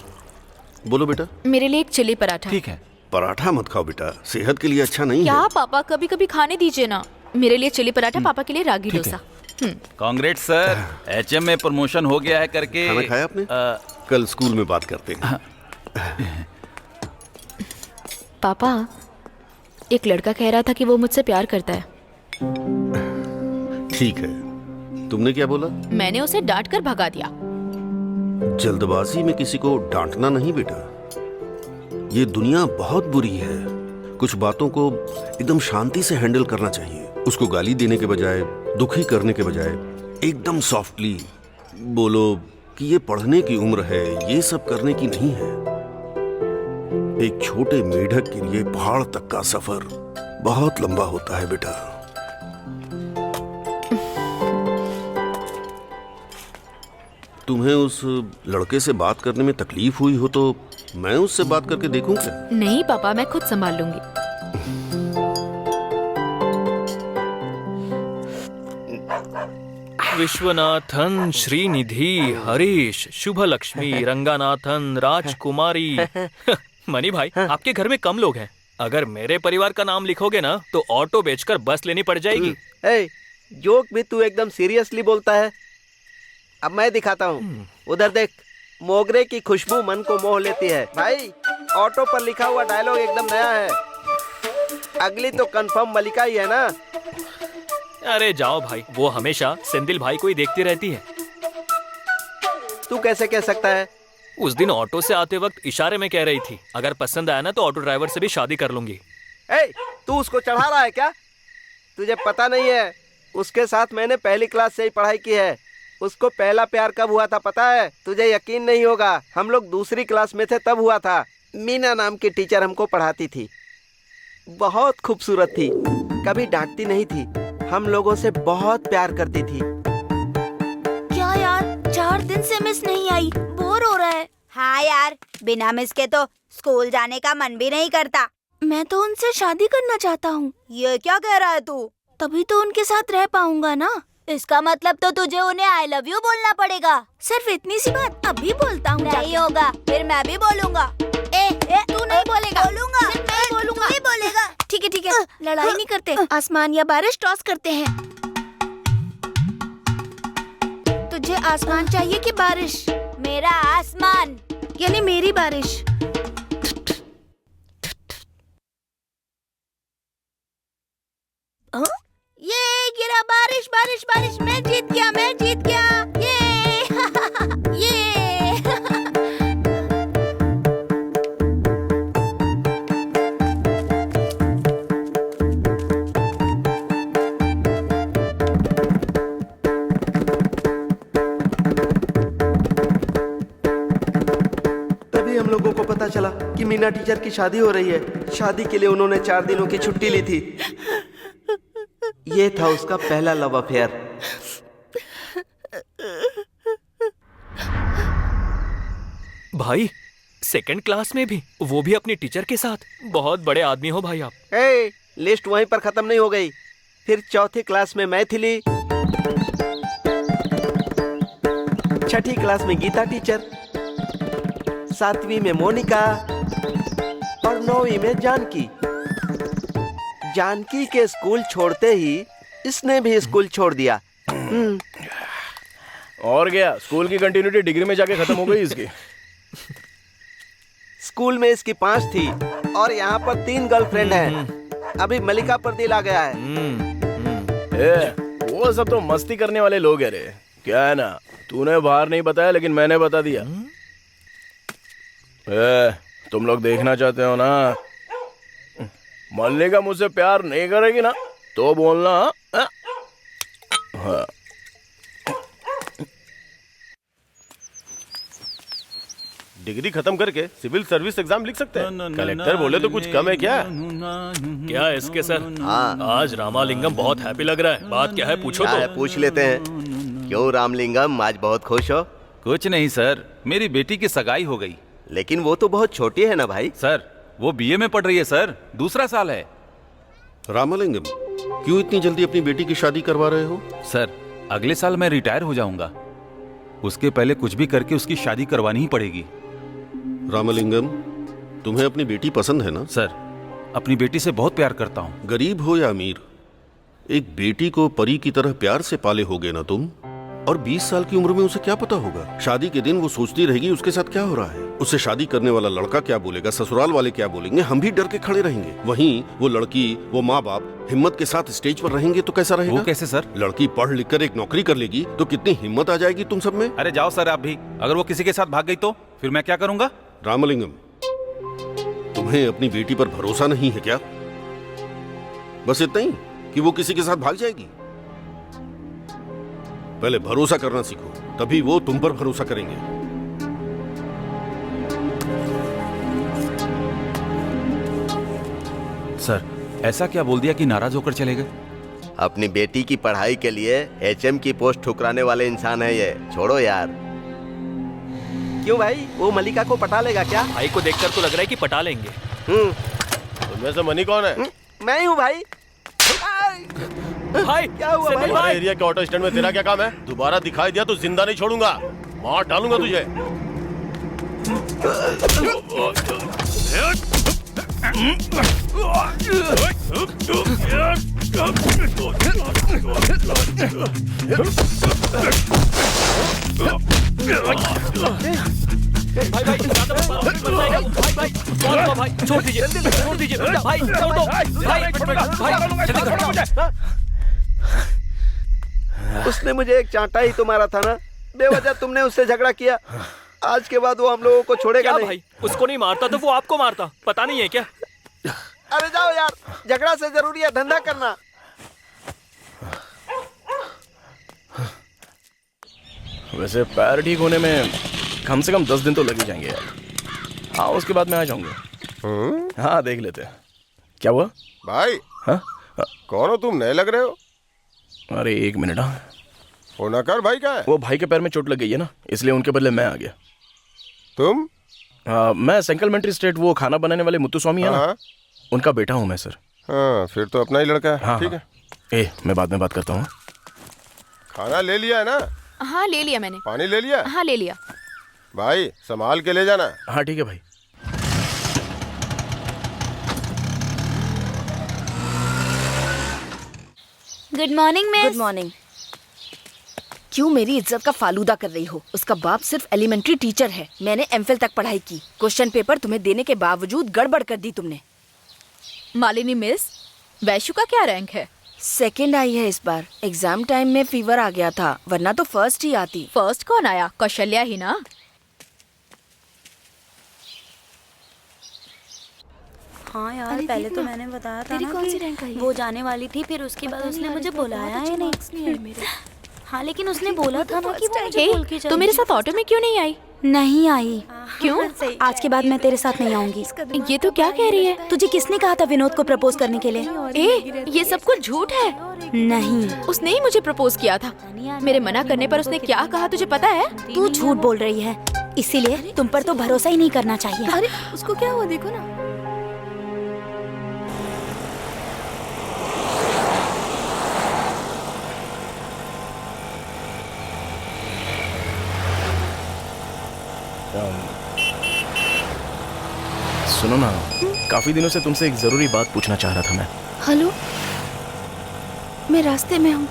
बोलो बेटा। मेरे लिए एक चिली पराठा। ठीक है। पराठा मत खाओ बेटा, सेहत के लिए अच्छा नहीं क्या है। पापा, कभी कभी खाने दीजिए ना। मेरे लिए चिली पराठा, पापा के लिए ragi dosa. Congrats sir, HM में प्रमोशन हो गया है करके। खाना खाया आपने? कल स्कूल में बात करते हैं। पापा, एक लड़का कह रहा था कि वो मुझसे प्यार करता है। ठीक है, तुमने क्या बोला? मैंने उसे डांट कर भगा दिया। जल्दबाजी में किसी को डांटना नहीं बेटा, ये दुनिया बहुत बुरी है। कुछ बातों को एकदम शांति से हैंडल करना चाहिए। उसको गाली देने के बजाय, दुखी करने के बजाय एकदम सॉफ्टली बोलो कि ये पढ़ने की उम्र है, ये सब करने की नहीं है। एक छोटे मेढक के लिए पहाड़ तक का सफर बहुत लंबा होता है बेटा। तुम्हें उस लड़के से बात करने में तकलीफ हुई हो तो मैं उससे बात करके देखूं क्या? नहीं पापा, मैं खुद संभाल लूंगी। विश्वनाथन, श्रीनिधि, हरीश, शुभ लक्ष्मी, रंगानाथन, राजकुमारी। मनी भाई, आपके घर में कम लोग हैं। अगर मेरे परिवार का नाम लिखोगे ना तो ऑटो बेचकर बस लेनी पड़ जाएगी। जोक भी तू एकदम सीरियसली बोलता है। अब मैं दिखाता हूँ, उधर देख। मोगरे की खुशबू मन को मोह लेती है। भाई, ऑटो पर लिखा हुआ डायलॉग एकदम नया है। अगली तो कंफर्म मलिका ही है ना? अरे जाओ भाई, वो हमेशा सेंदिल भाई को ही देखती रहती है। तू कैसे कह सकता है? उस दिन ऑटो से आते वक्त इशारे में कह रही थी, अगर पसंद आया ना तो ऑटो ड्राइवर से भी शादी कर लूंगी। तू उसको चढ़ा रहा है क्या? तुझे पता नहीं है, उसके साथ मैंने पहली क्लास से ही पढ़ाई की है। उसको पहला प्यार कब हुआ था पता है? तुझे यकीन नहीं होगा, हम लोग दूसरी क्लास में थे तब हुआ था। मीना नाम की टीचर हमको पढ़ाती थी, बहुत खूबसूरत थी, कभी डांटती नहीं थी, हम लोगों से बहुत प्यार करती थी। क्या यार, 4 दिन से मिस नहीं आई, बोर हो रहा है। हाँ यार, बिना मिस के तो स्कूल जाने का मन भी नहीं करता। मैं तो उनसे शादी करना चाहता हूँ। ये क्या कह रहा है तू? तभी तो उनके साथ रह पाऊंगा ना। इसका मतलब तो तुझे उन्हें आई लव यू बोलना पड़ेगा। सिर्फ इतनी सी बात अभी बोलता हूँ। नहीं होगा, फिर मैं भी बोलूंगा। तू नहीं बोलेगा। बोलूंगा, मैं बोलूंगा। तू ही बोलेगा। ठीक है, लड़ाई नहीं करते, आसमान या बारिश टॉस करते हैं। तुझे आसमान चाहिए कि बारिश? मेरा आसमान यानी मेरी बारिश। ये गिरा बारिश, बारिश, बारिश, मैं जीत गया, मैं जीत गया। ये तभी हम लोगों को पता चला कि मीना टीचर की शादी हो रही है। शादी के लिए उन्होंने 4 दिनों की छुट्टी ली थी। ये था उसका पहला लव अफेयर। भाई, सेकंड क्लास में भी, वो भी अपनी टीचर के साथ। बहुत बड़े आदमी हो भाई आप। लिस्ट वहीं पर खत्म नहीं हो गई। फिर चौथी क्लास में मैथिली, छठी क्लास में गीता टीचर, 7वीं में मोनिका और 9वीं में जानकी। जानकी के स्कूल छोड़ते ही इसने भी स्कूल छोड़ दिया। और क्या, स्कूल की कंटिन्यूटी डिग्री में जाके खत्म हो गई इसकी। स्कूल में इसकी 5 थी और यहाँ पर 3 गर्लफ्रेंड हैं। अभी मलिका पर दिल आ गया है। वो सब तो मस्ती करने वाले लोग है रे। क्या है ना, तूने बाहर नहीं बताया लेकिन मैंने बता दिया। तुम लोग देखना चाहते हो ना, मल्लिका मुझसे प्यार नहीं करेगी ना तो बोलना। हाँ। डिग्री खत्म करके सिविल सर्विस एग्जाम लिख सकते हैं। कलेक्टर बोले तो कुछ कम है क्या? क्या इसके सर? आज रामालिंगम बहुत हैप्पी लग रहा है। बात क्या है पूछो तो। पूछ लेते हैं। क्यों रामलिंगम, आज बहुत खुश हो? कुछ नहीं सर, मेरी बेटी की सगाई हो गई। लेकिन वो तो बहुत छोटी है ना भाई। सर, वो बीए में पढ़ रही है सर, दूसरा साल है। रामलिंगम, क्यों इतनी जल्दी अपनी बेटी की शादी करवा रहे हो? सर, अगले साल मैं रिटायर हो जाऊंगा, उसके पहले कुछ भी करके उसकी शादी करवानी ही पड़ेगी। रामलिंगम, तुम्हें अपनी बेटी पसंद है ना? सर, अपनी बेटी से बहुत प्यार करता हूँ। गरीब हो या अमीर, एक बेटी को परी की तरह प्यार से पाले होगे ना तुम। और 20 साल की उम्र में उसे क्या पता होगा? शादी के दिन वो सोचती रहेगी उसके साथ क्या हो रहा है, उससे शादी करने वाला लड़का क्या बोलेगा, ससुराल वाले क्या बोलेंगे, हम भी डर के खड़े रहेंगे। वहीं वो लड़की, वो माँ बाप हिम्मत के साथ स्टेज पर रहेंगे तो कैसा रहेगा? वो कैसे सर? लड़की पढ़ लिख कर एक नौकरी कर लेगी तो कितनी हिम्मत आ जाएगी तुम सब में। अरे जाओ सर आप भी, अगर वो किसी के साथ भाग गई तो फिर मैं क्या करूंगा? रामलिंगम, तुम्हें अपनी बेटी पर भरोसा नहीं है क्या? बस इतना ही कि वो किसी के साथ भाग जाएगी? पहले भरोसा करना सीखो, तभी वो तुम पर भरोसा करेंगे। सर, ऐसा क्या बोल दिया कि नाराज होकर चले गए? अपनी बेटी की पढ़ाई के लिए एचएम की पोस्ट ठुकराने वाले इंसान है ये, छोड़ो यार। क्यों भाई, वो मलिका को पटा लेगा क्या? भाई को देखकर तो लग रहा है कि पटा लेंगे। उनमें से मनी कौन है? मैं ही हूँ भाई। भाई क्या हुआ भाई? हमारे एरिया के ऑटो स्टैंड में तेरा क्या काम है? दोबारा दिखाई दिया तो जिंदा नहीं छोड़ूंगा, मार डालूंगा तुझे। भाई भाई ज्यादा मत मारो, भाई भाई कौन भाई, छोड़ दीजिए, छोड़ दीजिए भाई, छोड़ दो भाई, भाई जल्दी करो। उसने मुझे एक चांटा ही तो मारा था ना, बेवजह तुमने उससे झगड़ा किया। आज के बाद वो हम लोगों को छोड़ेगा नहीं। भाई उसको नहीं मारता तो वो आपको मारता, पता नहीं है क्या? अरे जाओ यार, झगड़ा से जरूरी है धंधा करना। वैसे पैर ठीक होने में कम से कम 10 दिन तो लग ही जाएंगे यार। हाँ, उसके बाद मैं आ जाऊंगा। हाँ, देख लेते हैं। क्या हुआ भाई? हाँ? कौन हो तुम, नए लग रहे हो? अरे 1 मिनट। हाँ, वो नकर भाई का है? वो भाई के पैर में चोट लग गई है ना, इसलिए उनके बदले मैं आ गया। तुम? मैं सेंकलमेंट्री स्टेट, वो खाना बनाने वाले मुत्तु स्वामी है ना, उनका बेटा हूँ मैं सर। हाँ, फिर तो अपना ही लड़का है। हाँ, ठीक है। मैं बाद में बात करता हूँ। खाना ले लिया है ना? हाँ ले लिया मैंने। पानी ले लिया? हाँ ले लिया। भाई संभाल के ले जाना। हाँ ठीक है भाई। Good morning miss. Good morning. क्यों मेरी इज्जत का फालूदा कर रही हो? उसका बाप सिर्फ एलिमेंट्री टीचर है, मैंने एमफिल तक पढ़ाई की। क्वेश्चन पेपर तुम्हें देने के बावजूद गड़बड़ कर दी तुमने। मालिनी मिस, वैशु का क्या रैंक है? सेकंड आई है इस बार। एग्जाम टाइम में फीवर आ गया था, वरना तो फर्स्ट ही आती। फर्स्ट कौन आया? कौशल्या ही ना। हाँ यार, पहले तो मैंने बताया था ना कि वो जाने वाली थी, फिर उसके बाद उसने मुझे बुलाया ही नहीं। हाँ लेकिन उसने बोला था ना कि वो मुझे बोल के तो मेरे साथ ऑटो में क्यों नहीं आई? नहीं आई। क्यों? आज के बाद मैं तेरे साथ नहीं आऊंगी। ये तो क्या कह रही है? तुझे किसने कहा था विनोद को प्रपोज करने के लिए? ये सब कुछ झूठ है। नहीं, उसने ही मुझे प्रपोज किया था। मेरे मना करने पर उसने क्या कहा तुझे पता है? तू झूठ बोल रही है, इसीलिए तुम पर तो भरोसा ही नहीं करना चाहिए। अरे उसको क्या हुआ, देखो ना। सुनो ना, काफी दिनों से तुमसे एक जरूरी बात पूछना चाह रहा था मैं। हेलो, मैं रास्ते में हूँ,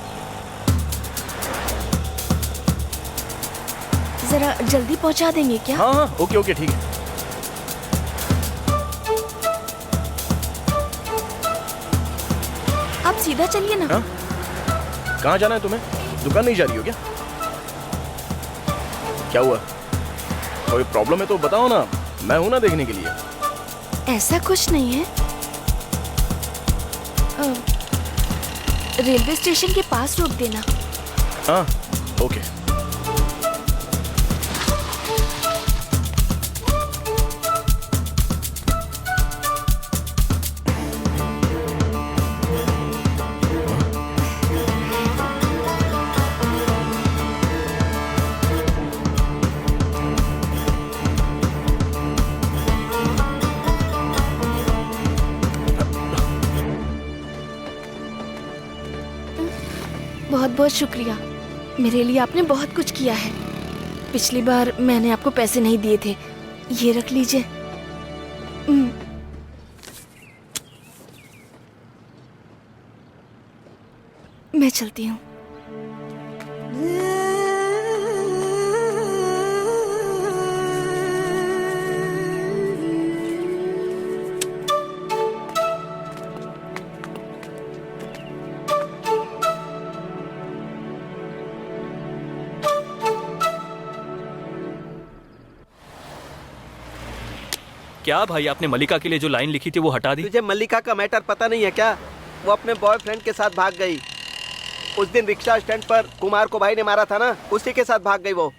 जरा जल्दी पहुँचा देंगे क्या? हाँ हाँ, ओके ओके ठीक है। आप सीधा चलिए ना। हाँ? कहाँ जाना है तुम्हें? दुकान नहीं जा रही हो क्या? क्या हुआ? कोई प्रॉब्लम है तो बताओ ना, मैं हूं ना देखने के लिए। ऐसा कुछ नहीं है। रेलवे स्टेशन के पास रोक देना। हाँ ओके। बहुत शुक्रिया। मेरे लिए आपने बहुत कुछ किया है। पिछली बार मैंने आपको पैसे नहीं दिए थे, ये रख लीजिए। मैं चलती हूँ। क्या भाई, आपने मल्लिका के लिए जो लाइन लिखी थी वो हटा दी? तुझे मल्लिका का मैटर पता नहीं है क्या? वो अपने बॉयफ्रेंड के साथ भाग गई। उस दिन रिक्शा स्टैंड पर कुमार को भाई ने मारा था ना, उसी के साथ भाग गई वो।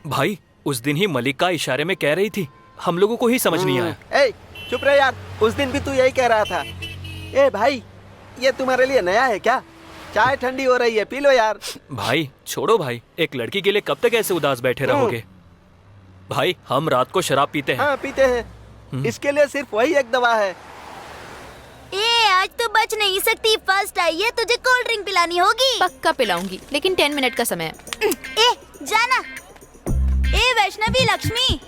भाई उस दिन ही मल्लिका इशारे में कह रही थी, हम लोगों को ही समझ नहीं आया। ए चुप रहे यार, उस दिन भी तू यही कह रहा था। ए भाई, ये तुम्हारे लिए नया है क्या? चाय ठंडी हो रही है, पी लो यार। भाई छोड़ो भाई, एक लड़की के लिए कब तक ऐसे उदास बैठे रहोगे? भाई हम रात को शराब पीते हैं। हाँ पीते हैं, इसके लिए सिर्फ वही एक दवा है। आज तो बच नहीं सकती, फर्स्ट आई है, तुझे कोल्ड ड्रिंक पिलानी होगी। पक्का पिलाऊंगी, लेकिन 10 मिनट का समय है। ए जाना। ए वैष्णवी लक्ष्मी,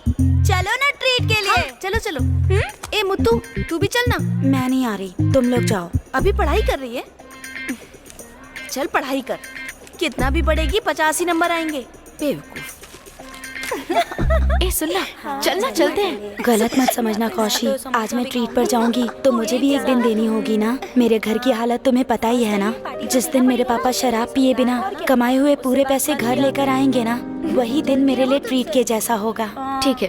चलो ना ट्रीट के लिए। चलो चलो। ए मुत्तू, तू भी चलना। मैं नहीं आ रही, तुम लोग जाओ। अभी पढ़ाई कर रही है? चल पढ़ाई कर, कितना भी पढ़ेगी 85 नंबर आएंगे। बेवकूफ। ए सुनना, चलना चलते हैं। गलत मत समझना कौशी, आज मैं ट्रीट पर जाऊंगी तो मुझे भी एक दिन देनी होगी ना। मेरे घर की हालत तुम्हें पता ही है ना। जिस दिन मेरे पापा शराब पिए बिना कमाए हुए पूरे पैसे घर लेकर आएंगे ना, वही दिन मेरे लिए ट्रीट के जैसा होगा। ठीक है,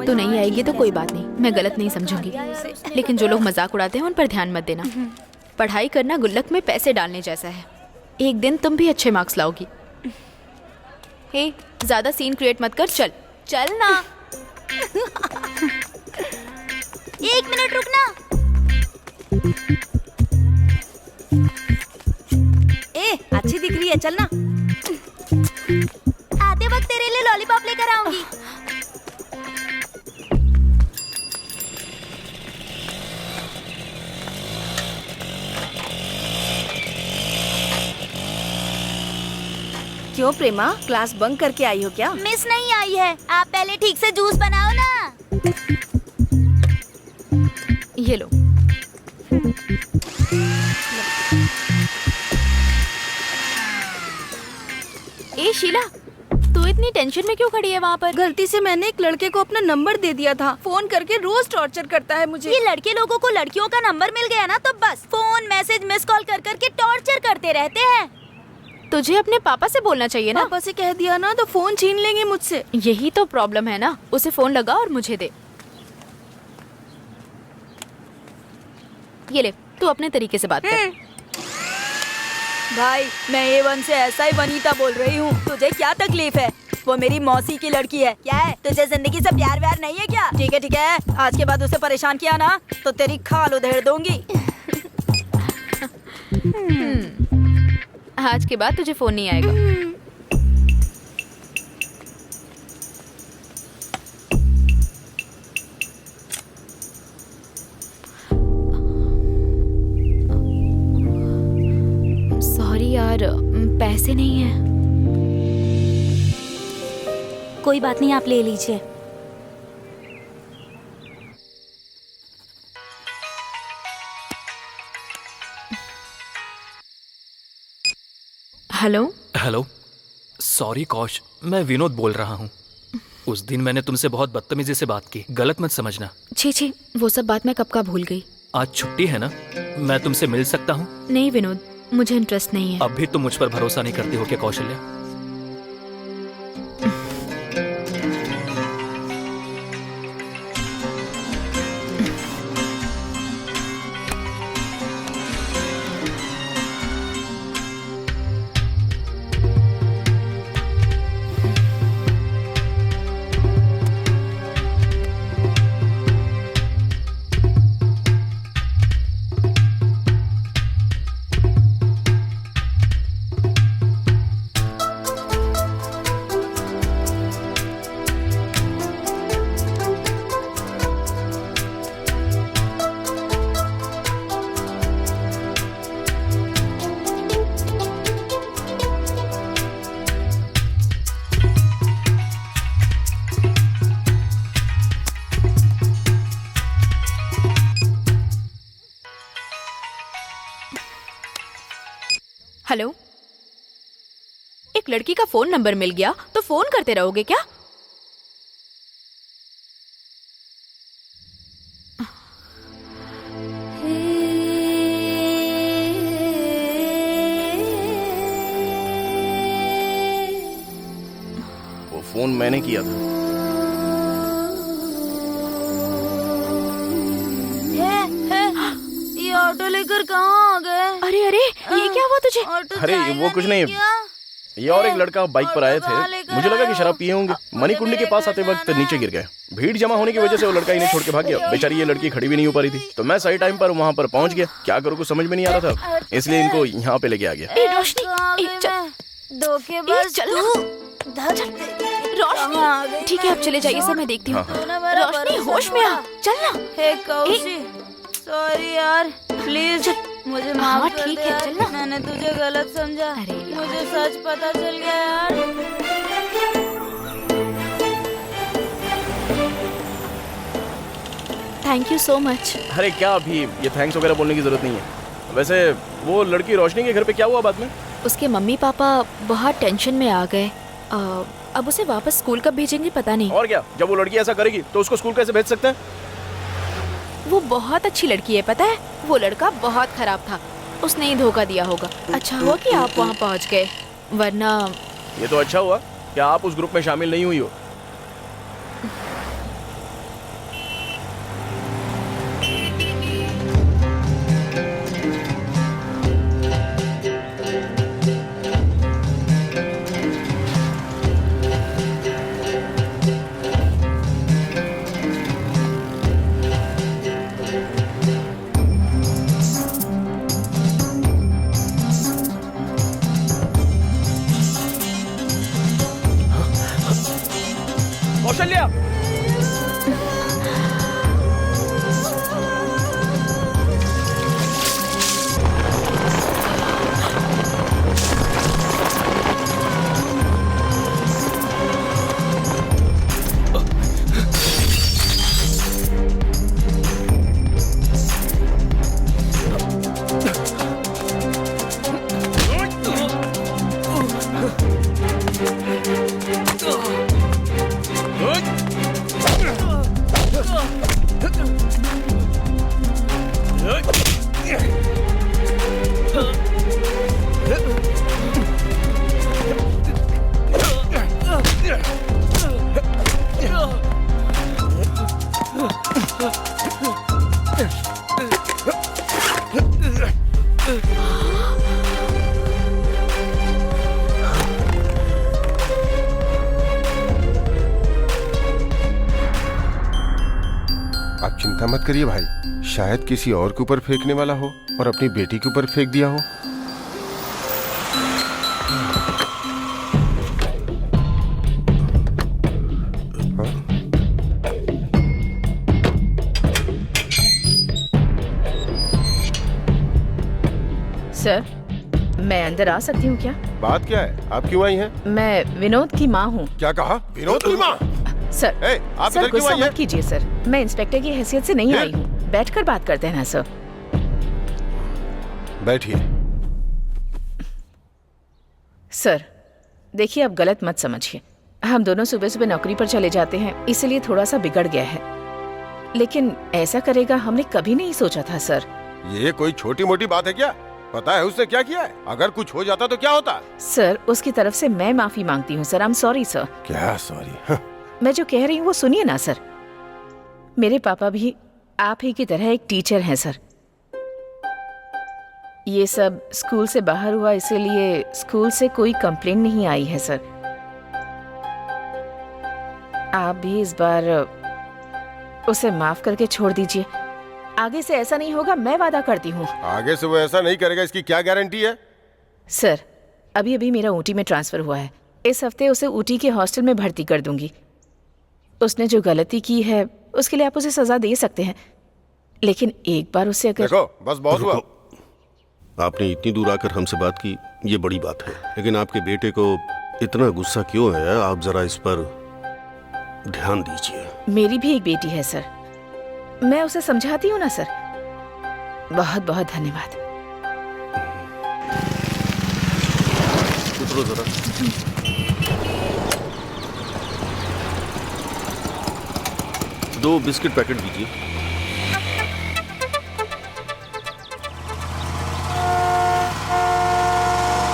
तू नहीं आएगी तो कोई बात नहीं, मैं गलत नहीं समझूंगी। लेकिन जो लोग मजाक उड़ाते हैं उन पर ध्यान मत देना। पढ़ाई करना गुल्लक में पैसे डालने जैसा है। एक दिन तुम भी अच्छे मार्क्स लाओगी। हे, ज्यादा सीन क्रिएट मत कर, चल चल ना। 1 मिनट रुकना। ए अच्छी दिख रही है, चलना। आते वक्त तेरे लिए लॉलीपॉप लेकर आऊंगी। क्यों प्रेमा, क्लास बंक करके आई हो क्या? मिस नहीं आई है, आप पहले ठीक से जूस बनाओ ना। ये लो। ए शीला, तू इतनी टेंशन में क्यों खड़ी है वहाँ पर? गलती से मैंने एक लड़के को अपना नंबर दे दिया था। फोन करके रोज टॉर्चर करता है मुझे। ये लड़के लोगों को लड़कियों का नंबर मिल गया ना तो बस फोन मैसेज मिस कॉल कर करके टॉर्चर करते रहते हैं। तुझे अपने पापा से बोलना चाहिए ना। पापा से कह दिया ना तो फोन छीन लेंगे मुझसे। यही तो प्रॉब्लम है ना, उसे फोन लगा और मुझे दे। ये ले, तू अपने तरीके से बात कर। भाई मैं A1 से SI वनीता बोल रही हूँ, तुझे क्या तकलीफ है? वो मेरी मौसी की लड़की है। क्या है, तुझे जिंदगी से प्यार व्यार नहीं है क्या? ठीक है, आज के बाद उसे परेशान किया ना तो तेरी खाल उधेड़ दूंगी। आज के बाद तुझे फोन नहीं आएगा। सॉरी यार, पैसे नहीं है। कोई बात नहीं, आप ले लीजिए। हेलो हेलो, सॉरी कौश, मैं विनोद बोल रहा हूँ। उस दिन मैंने तुमसे बहुत बदतमीजी से बात की, गलत मत समझना। छी, वो सब बात मैं कब का भूल गई। आज छुट्टी है ना, मैं तुमसे मिल सकता हूँ? नहीं विनोद, मुझे इंटरेस्ट नहीं है। अब भी तुम मुझ पर भरोसा नहीं करती हो क्या कौशल्या? हेलो, एक लड़की का फोन नंबर मिल गया तो फोन करते रहोगे क्या? वो फोन मैंने किया था। ये ऑटो लेकर कहाँ आ गए? अरे अरे, ये क्या हुआ तुझे? अरे वो कुछ नहीं, ये और एक लड़का बाइक पर आए थे। मुझे लगा कि शराब पिए होंगे। मणिकुंडी के पास आते वक्त नीचे गिर गए। भीड़ जमा होने की वजह से वो लड़का इन्हें छोड़ के भाग गया। बेचारी ये लड़की खड़ी भी नहीं हो पा रही थी, तो मैं सही टाइम पर वहाँ पर पहुँच गया। क्या करूँ कुछ समझ में नहीं आ रहा था, इसलिए इनको यहाँ पे लेके आ गया। ए रोशनी, धोखेबाज चल रोशनी, ठीक है आप चले जाइए, सब मैं देखती हूँ। रोशनी होश में आ, चल ना। हे कौशी, सॉरी यार, प्लीज मुझे माफ कर ठीक दे है, यार। चल ना। मैंने तुझे गलत समझा। मुझे सच पता चल गया यार। Thank you so much. अरे क्या, अभी ये थैंक्स वगैरह बोलने की जरूरत नहीं है। वैसे वो लड़की रोशनी के घर पे क्या हुआ बाद में? उसके मम्मी पापा बहुत टेंशन में आ गए। अब उसे वापस स्कूल कब भेजेंगे पता नहीं। और क्या, जब वो लड़की ऐसा करेगी तो उसको स्कूल कैसे भेज सकते हैं? वो बहुत अच्छी लड़की है, पता है। वो लड़का बहुत खराब था, उसने ही धोखा दिया होगा। अच्छा हुआ कि आप वहाँ पहुँच गए, वरना। ये तो अच्छा हुआ कि आप उस ग्रुप में शामिल नहीं हुई हो। कौशल्या, आप चिंता मत करिए भाई, शायद किसी और के ऊपर फेंकने वाला हो और अपनी बेटी के ऊपर फेंक दिया हो। सर, मैं अंदर आ सकती हूँ क्या? बात क्या है, आप क्यों आई हैं? मैं विनोद की माँ हूँ। क्या कहा? विनोद की माँ? सर, आप सर इधर क्यों गुस्सा आई हैं? मत कीजिए सर, मैं इंस्पेक्टर की हैसियत से नहीं आई हूँ। बैठकर बात करते हैं ना सर। बैठिए। सर देखिए, आप गलत मत समझिए। हम दोनों सुबह सुबह नौकरी पर चले जाते हैं, इसलिए थोड़ा सा बिगड़ गया है। लेकिन ऐसा करेगा हमने कभी नहीं सोचा था सर। ये कोई छोटी मोटी बात है क्या? पता है उसने क्या किया है? अगर कुछ हो जाता तो क्या होता? सर उसकी तरफ से मैं माफी मांगती हूँ sir. I am sorry sir. क्या सॉरी? मैं जो कह रही हूँ वो सुनिए ना सर। मेरे पापा भी आप ही की तरह एक टीचर हैं सर। ये सब स्कूल से बाहर हुआ, इसीलिए स्कूल से कोई कंप्लेंट नहीं आई है सर। आप भी इस बार उसे माफ करके छोड़ दीजिए। आगे से ऐसा नहीं होगा, मैं वादा करती हूँ। आगे से वो ऐसा नहीं करेगा, इसकी क्या गारंटी है? सर अभी अभी मेरा ऊटी में ट्रांसफर हुआ है। इस हफ्ते उसे ऊटी के हॉस्टल में भर्ती कर दूंगी। उसने जो गलती की है उसके लिए आप उसे सजा दे सकते हैं, लेकिन एक बार उसे अगर। देखो बस बहुत हुआ। आपने इतनी दूर आकर हमसे बात की, ये बड़ी बात है। लेकिन आपके बेटे को इतना गुस्सा क्यों है, आप जरा इस पर ध्यान दीजिए। मेरी भी एक बेटी है सर, मैं उसे समझाती हूँ ना सर। बहुत बहुत धन्यवाद। उतरो जरा। दो बिस्किट पैकेट दीजिए।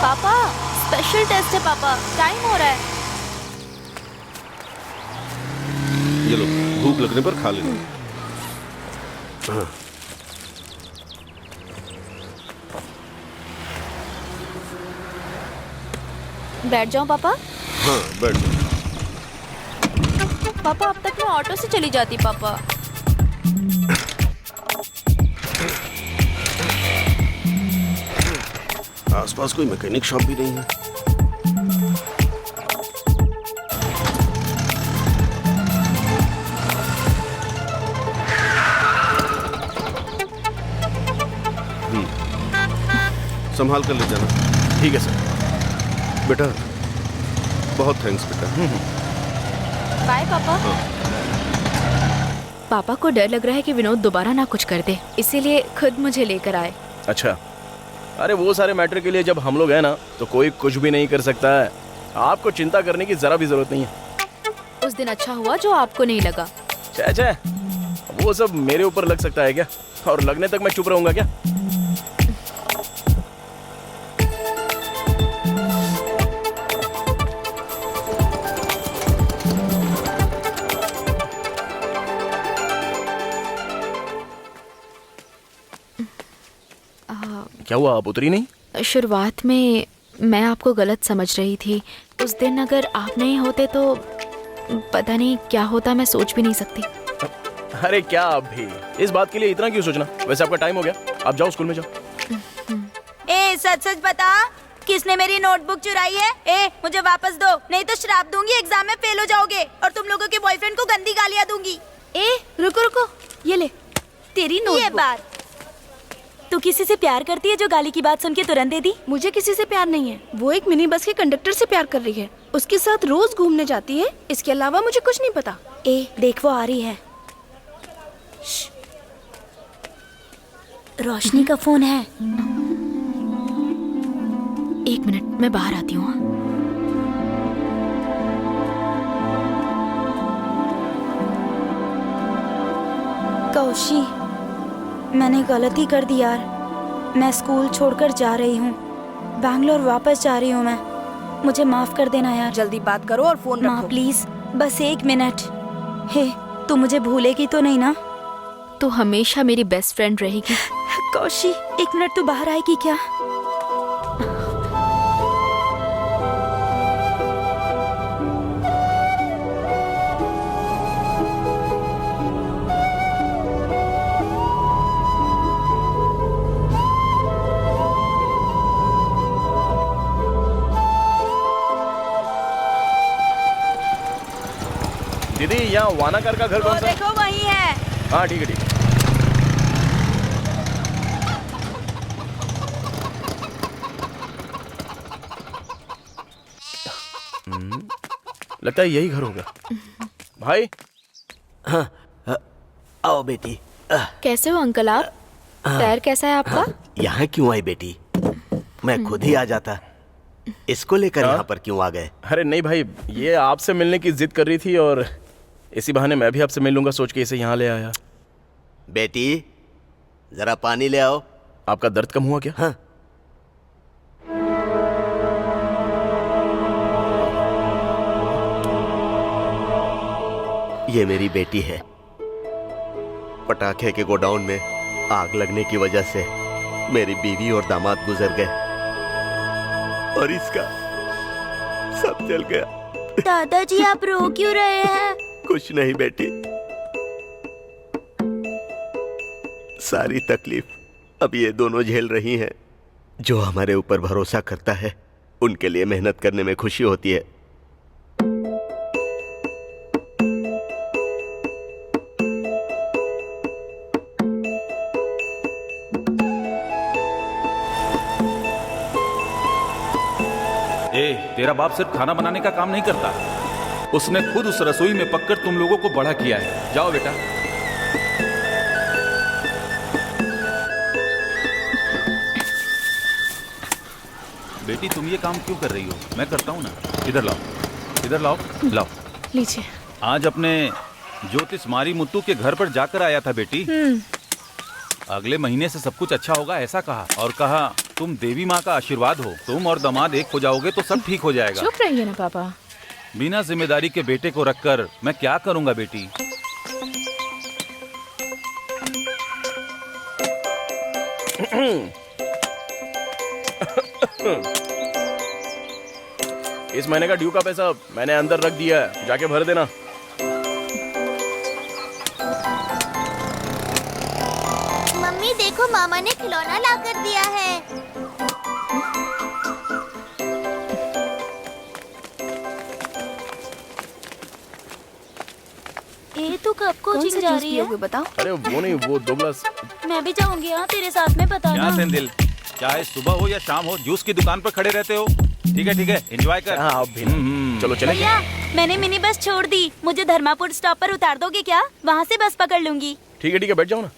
पापा स्पेशल टेस्ट है पापा, टाइम हो रहा है। ये लो, भूख लगने पर खा लेना। हाँ। बैठ जाऊं पापा? हाँ बैठ जाओ। पापा अब तक मैं ऑटो से चली जाती पापा। आसपास कोई मैकेनिक शॉप भी नहीं है। संभाल कर ले जाना। ठीक है सर। बेटा बहुत थैंक्स बेटा। बाय पापा। पापा को डर लग रहा है कि विनोद दोबारा ना कुछ कर दे, इसीलिए खुद मुझे लेकर आए। अच्छा, अरे वो सारे मैटर के लिए जब हम लोग हैं ना तो कोई कुछ भी नहीं कर सकता है। आपको चिंता करने की जरा भी जरूरत नहीं है। उस दिन अच्छा हुआ जो आपको नहीं लगा। छे वो सब मेरे ऊपर लग सकता है क्या? और लगने तक मैं चुप रहूंगा क्या? क्या हुआ, आप उतरी नहीं? शुरुआत में मैं आपको गलत समझ रही थी। उस दिन अगर आप नहीं होते तो पता नहीं क्या होता, मैं सोच भी नहीं सकती। अरे क्या आप भी इस बात के लिए इतना क्यों सोचना? वैसे आपका टाइम हो गया, आप जाओ स्कूल में जाओ। ए सच सच बता, किसने मेरी नोटबुक चुराई है? ए मुझे वापस दो, नहीं तो श्राप दूंगी, एग्जाम में फेल हो जाओगे और तुम लोगों के बॉयफ्रेंड को गंदी गालियां दूंगी। ए रुको रुको, ये ले तेरी नोटबुक। ये बात तू किसी से प्यार करती है जो गाली की बात सुन के तुरंत दे दी? मुझे किसी से प्यार नहीं है, वो एक मिनी बस के कंडक्टर से प्यार कर रही है। उसके साथ रोज घूमने जाती है, इसके अलावा मुझे कुछ नहीं पता। ए देख वो आ रही है। रोशनी का फोन है। एक मिनट, मैं बाहर आती हूँ। कौशी, मैंने गलती कर दी यार। मैं स्कूल छोड़कर जा रही हूँ, बैंगलोर वापस जा रही हूँ मैं। मुझे माफ कर देना यार। जल्दी बात करो और फोन माँ रखो। प्लीज, बस 1 मिनट। हे तू मुझे भूलेगी तो नहीं ना? तो हमेशा मेरी बेस्ट फ्रेंड रहेगी। कौशी 1 मिनट, तू बाहर आएगी क्या? दीदी यहाँ वानाकर का घर कौन सा? देखो वही है। हाँ ठीक है ठीक है। लगता है यही घर होगा। भाई आओ बेटी। कैसे हो अंकल आप? पैर कैसा है आपका? यहाँ क्यों आई बेटी? मैं खुद ही आ जाता। इसको लेकर यहाँ पर क्यों आ गए? अरे नहीं भाई, ये आपसे मिलने की जिद कर रही थी और इसी बहाने मैं भी आपसे मिल लूंगा सोच के इसे यहाँ ले आया। बेटी जरा पानी ले आओ। आपका दर्द कम हुआ क्या? हाँ। ये मेरी बेटी है। पटाखे के गोडाउन में आग लगने की वजह से मेरी बीवी और दामाद गुजर गए और इसका सब जल गया। दादाजी आप रो क्यों रहे हैं? कुछ नहीं बेटी, सारी तकलीफ अब ये दोनों झेल रही हैं। जो हमारे ऊपर भरोसा करता है उनके लिए मेहनत करने में खुशी होती है। तेरा बाप सिर्फ खाना बनाने का काम नहीं करता, उसने खुद उस रसोई में पककर तुम लोगों को बड़ा किया है। जाओ बेटा। बेटी तुम ये काम क्यों कर रही हो? मैं करता हूँ ना। इधर लाओ, इधर लाओ, लाओ। लीजिए। आज अपने ज्योतिष मारी मुत्तू के घर पर जाकर आया था बेटी। अगले महीने से सब कुछ अच्छा होगा ऐसा कहा, और कहा तुम देवी माँ का आशीर्वाद हो, तुम और दामाद एक हो जाओगे तो सब ठीक हो जाएगा। चुप रहिए ना पापा। बिना जिम्मेदारी के बेटे को रखकर मैं क्या करूँगा बेटी? इस महीने का ड्यू का पैसा मैंने अंदर रख दिया है, जाके भर देना। मम्मी देखो, मामा ने खिलौना ला कर दिया है। ए तू कब कोचिंग जा रही है? बताओ। अरे वो नहीं, वो 2 गिलास। मैं भी जाऊंगी हाँ तेरे साथ में, पता क्या ना। सेंदिल, चाहे सुबह हो या शाम हो, जूस की दुकान पर खड़े रहते हो। ठीक है, एंजॉय कर। हाँ अब भी चलो चले। भैया मैंने मिनी बस छोड़ दी, मुझे धर्मापुर स्टॉप पर उतार दोगे क्या? वहाँ से बस पकड़ लूंगी। ठीक है बैठ जाओ ना।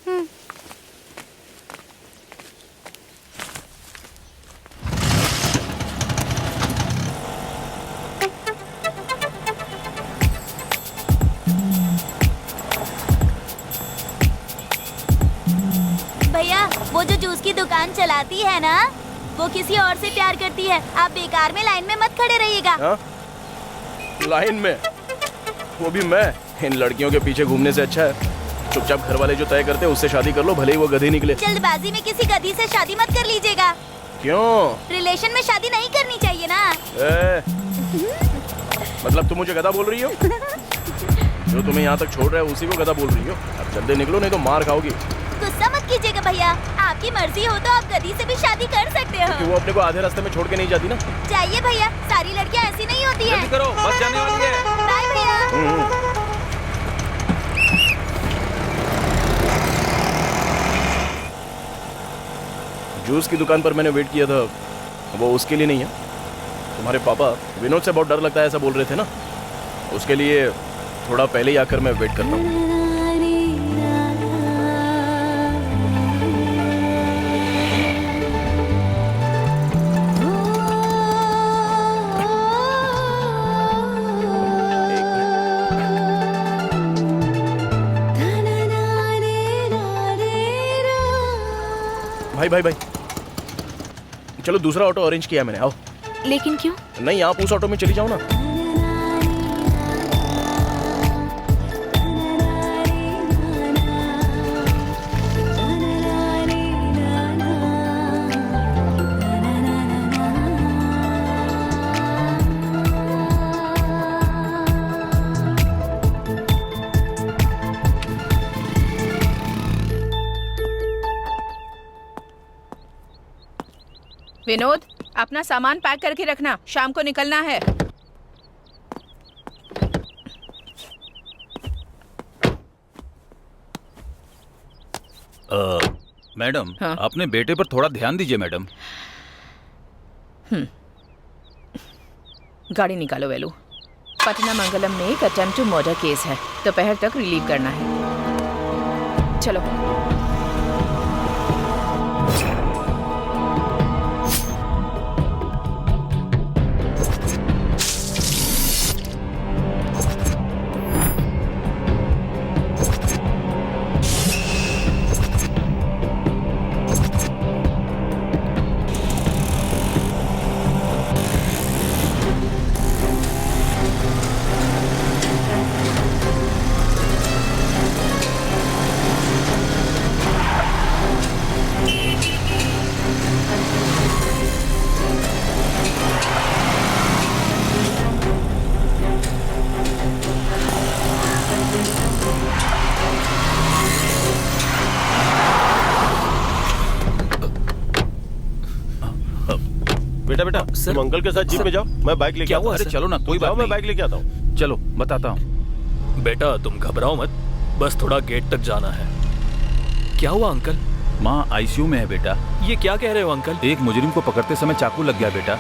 भैया वो जो जूस की दुकान चलाती है ना, वो किसी और से प्यार करती है। आप बेकार में लाइन में मत खड़े रहिएगा। हाँ? लाइन में? वो भी मैं? इन लड़कियों के पीछे घूमने से अच्छा है चुपचाप घर वाले जो तय करते हैं उससे शादी कर लो, भले ही वो गधी निकले। जल्दबाजी में किसी गधी से शादी मत कर लीजिएगा। क्यों? रिलेशन में शादी नहीं करनी चाहिए ना। मतलब तुम मुझे गधा बोल रही हो? जो तुम्हें यहाँ तक छोड़ रहा है उसी को गधा बोल रही हो? अब जल्दी निकलो नहीं तो मार खाओगी। गुस्सा मत कीजिएगा भैया, आपकी मर्जी हो तो आप गधी से भी शादी कर सकते हो। क्योंकि वो अपने को आधे रास्ते में छोड़ के नहीं जाती ना। जाइए भैया, सारी लड़कियाँ ऐसी नहीं होती हैं। जल्दी करो, बस जाने वाली है। बाय भैया। जूस की दुकान पर मैंने वेट किया था, वो उसके लिए नहीं है। तुम्हारे पापा विनोद से बहुत डर लगता है ऐसा बोल रहे थे ना, उसके लिए थोड़ा पहले ही आकर मैं वेट करता हूँ। भाई चलो दूसरा ऑटो अरेंज किया मैंने, आओ। लेकिन क्यों? नहीं आप उस ऑटो में चली जाओ ना। विनोद अपना सामान पैक करके रखना, शाम को निकलना है। मैडम हाँ? अपने बेटे पर थोड़ा ध्यान दीजिए मैडम। गाड़ी निकालो वेलू। पटना मंगलम में एक अटेम्प्ट टू मर्डर केस है, दोपहर तक रिलीव करना है। चलो। बेटा तुम अंकल के साथ जीप में जाओ, मैं बाइक लेके आता हूँ। अरे चलो ना, कोई बात मैं नहीं। बाइक लेके आता हूँ। चलो बताता हूँ। बेटा तुम घबराओ मत, बस थोड़ा गेट तक जाना है। क्या हुआ अंकल? माँ आईसीयू में है बेटा। ये क्या कह रहे हो अंकल? एक मुजरिम को पकड़ते समय चाकू लग गया बेटा।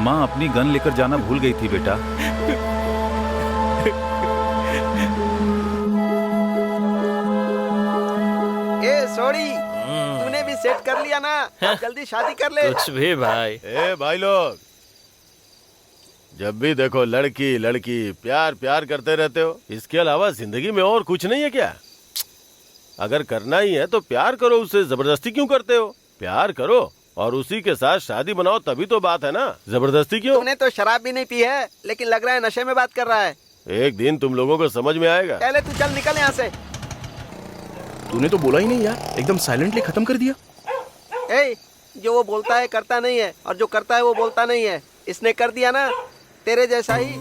माँ अपनी गन लेकर जाना भूल गई थी बेटा। ए सोड़ी तूने भी सेट कर लिया ना, अब जल्दी शादी कर ले। कुछ भी भाई। ए भाई लोग, जब भी देखो लड़की लड़की प्यार प्यार करते रहते हो, इसके अलावा जिंदगी में और कुछ नहीं है क्या? अगर करना ही है तो प्यार करो, उससे जबरदस्ती क्यों करते हो? प्यार करो और उसी के साथ शादी बनाओ, तभी तो बात है ना, जबरदस्ती क्यों? तूने तो शराब भी नहीं पी है, लेकिन लग रहा है नशे में बात कर रहा है। एक दिन तुम लोगों को समझ में आएगा। पहले तू चल निकल यहाँ से। तूने तो बोला ही नहीं यार, एकदम साइलेंटली खत्म कर दिया। ए, जो वो बोलता है करता नहीं है, और जो करता है वो बोलता नहीं है। इसने कर दिया ना, तेरे जैसा ही।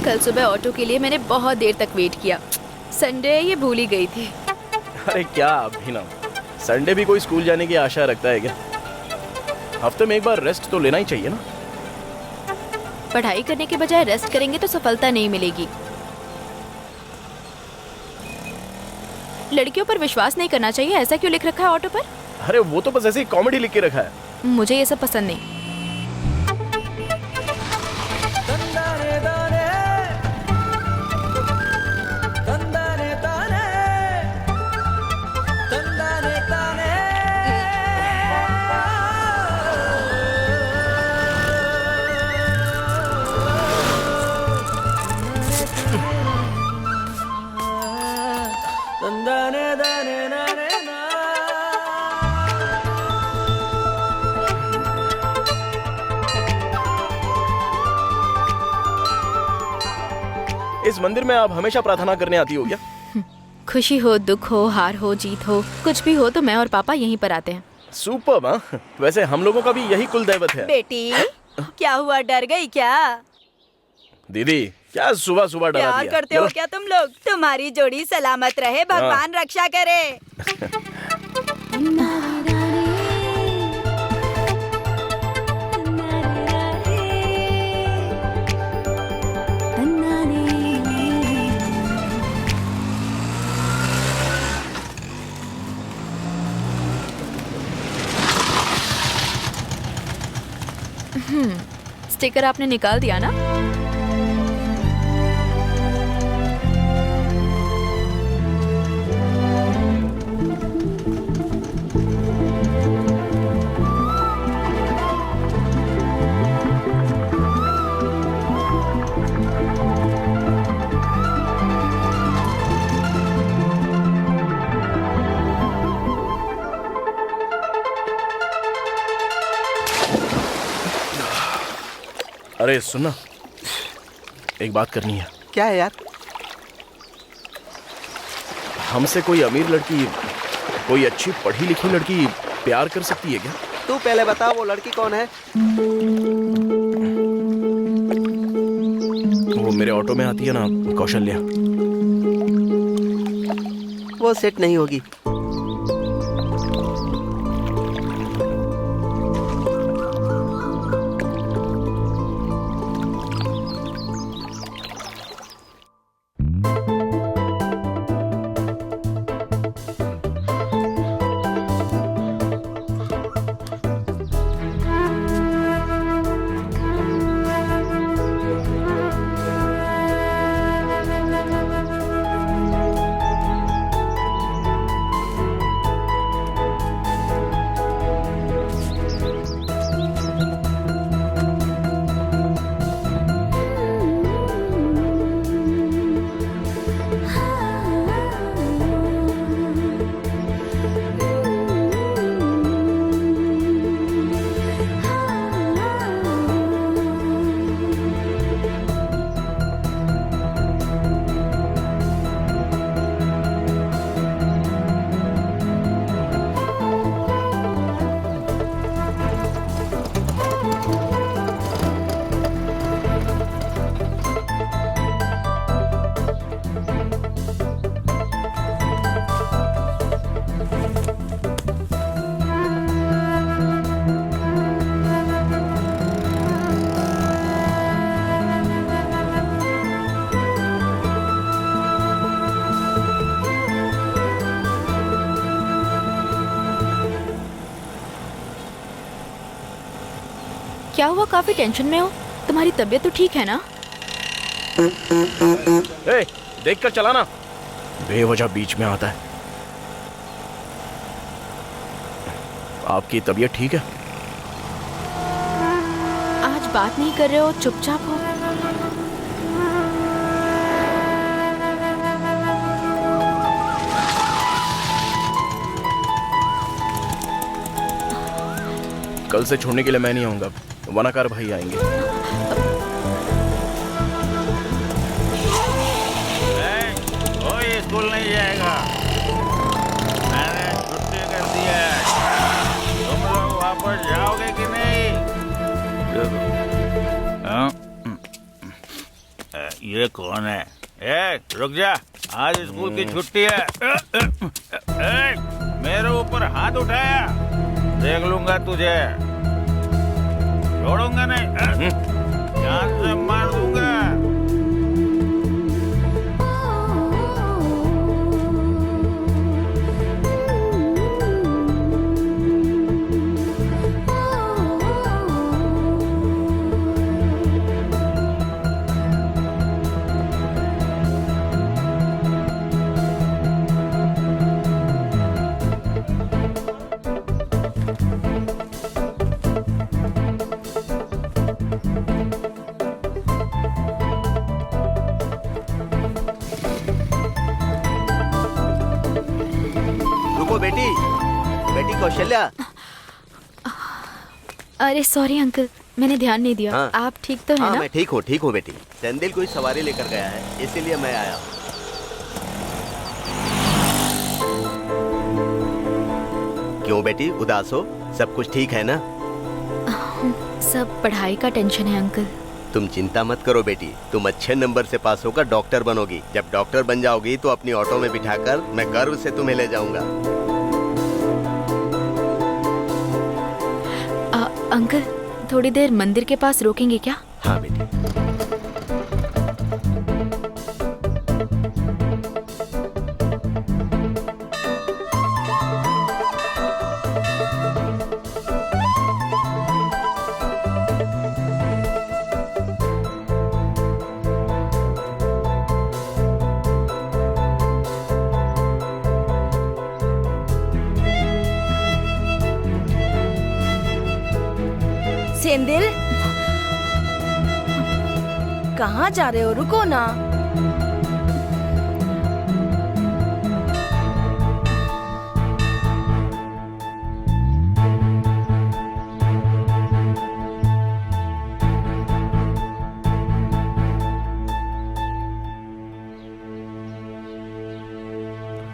कल सुबह ऑटो के लिए मैंने बहुत देर तक वेट किया। संडे ये भूल ही गई थी। अरे क्या अभिनव, संडे भी कोई स्कूल जाने की आशा रखता है क्या? हफ्ते में एक बार रेस्ट तो लेना ही चाहिए ना। पढ़ाई करने के बजाय रेस्ट करेंगे तो सफलता नहीं मिलेगी। लड़कियों पर विश्वास नहीं करना चाहिए, ऐसा क्यों लिख रखा है ऑटो पर? अरे वो तो बस ऐसे ही कॉमेडी लिख के रखा है। मुझे ये सब पसंद नहीं। इस मंदिर में आप हमेशा प्रार्थना करने आती हो क्या? खुशी हो, दुख हो, हार हो, जीत हो, कुछ भी हो तो मैं और पापा यहीं पर आते हैं। सुपर्ब। हाँ, वैसे हम लोगों का भी यही कुल दैवत है। बेटी, क्या हुआ, डर गई क्या? दीदी, क्या सुबह सुबह डरा प्यार दिया? करते हो क्या तुम लोग? तुम्हारी जोड़ी सलामत रहे, भगवान रक्षा करे। स्टिकर आपने निकाल दिया ना? अरे सुनना, एक बात करनी है। क्या है यार? हमसे कोई अमीर लड़की, कोई अच्छी पढ़ी लिखी लड़की प्यार कर सकती है क्या? तू पहले बता वो लड़की कौन है? वो मेरे ऑटो में आती है ना, कौशल्या। वो सेट नहीं होगी। क्या हुआ, काफी टेंशन में हो? तुम्हारी तबीयत तो ठीक है ना? ए, देख कर चलाना, बेवजह बीच में आता है। आपकी तबीयत ठीक है? आज बात नहीं कर रहे हो, चुपचाप हो। कल से छोड़ने के लिए मैं नहीं आऊंगा, वनाकार भाई आएंगे। कोई स्कूल नहीं जाएगा, मैंने छुट्टी कर दी है। तुम लोग वापस जाओगे कि नहीं? ये कौन है? रुक जा, आज स्कूल की छुट्टी है। मेरे ऊपर हाथ उठाया, देख लूंगा तुझे, छोड़ूंगा नहीं, जान से मार दूंगा। बेटी, बेटी कौशल्या। अरे सॉरी अंकल, मैंने ध्यान नहीं दिया। हाँ। आप ठीक तो है हाँ, ना? मैं ठीक हूँ बेटी। सेंदिल कोई सवारी लेकर गया है, इसीलिए मैं आया हूँ। क्यों बेटी, उदास हो? सब कुछ ठीक है ना? सब पढ़ाई का टेंशन है अंकल। तुम चिंता मत करो बेटी, तुम अच्छे नंबर से पास होकर डॉक्टर बनोगी। जब डॉक्टर बन जाओगी तो अपनी ऑटो में बिठाकर मैं गर्व से तुम्हें ले जाऊंगा। अंकल, थोड़ी देर मंदिर के पास रोकेंगे क्या? हाँ बेटी। सेंदिल, कहाँ जा रहे हो? रुको ना।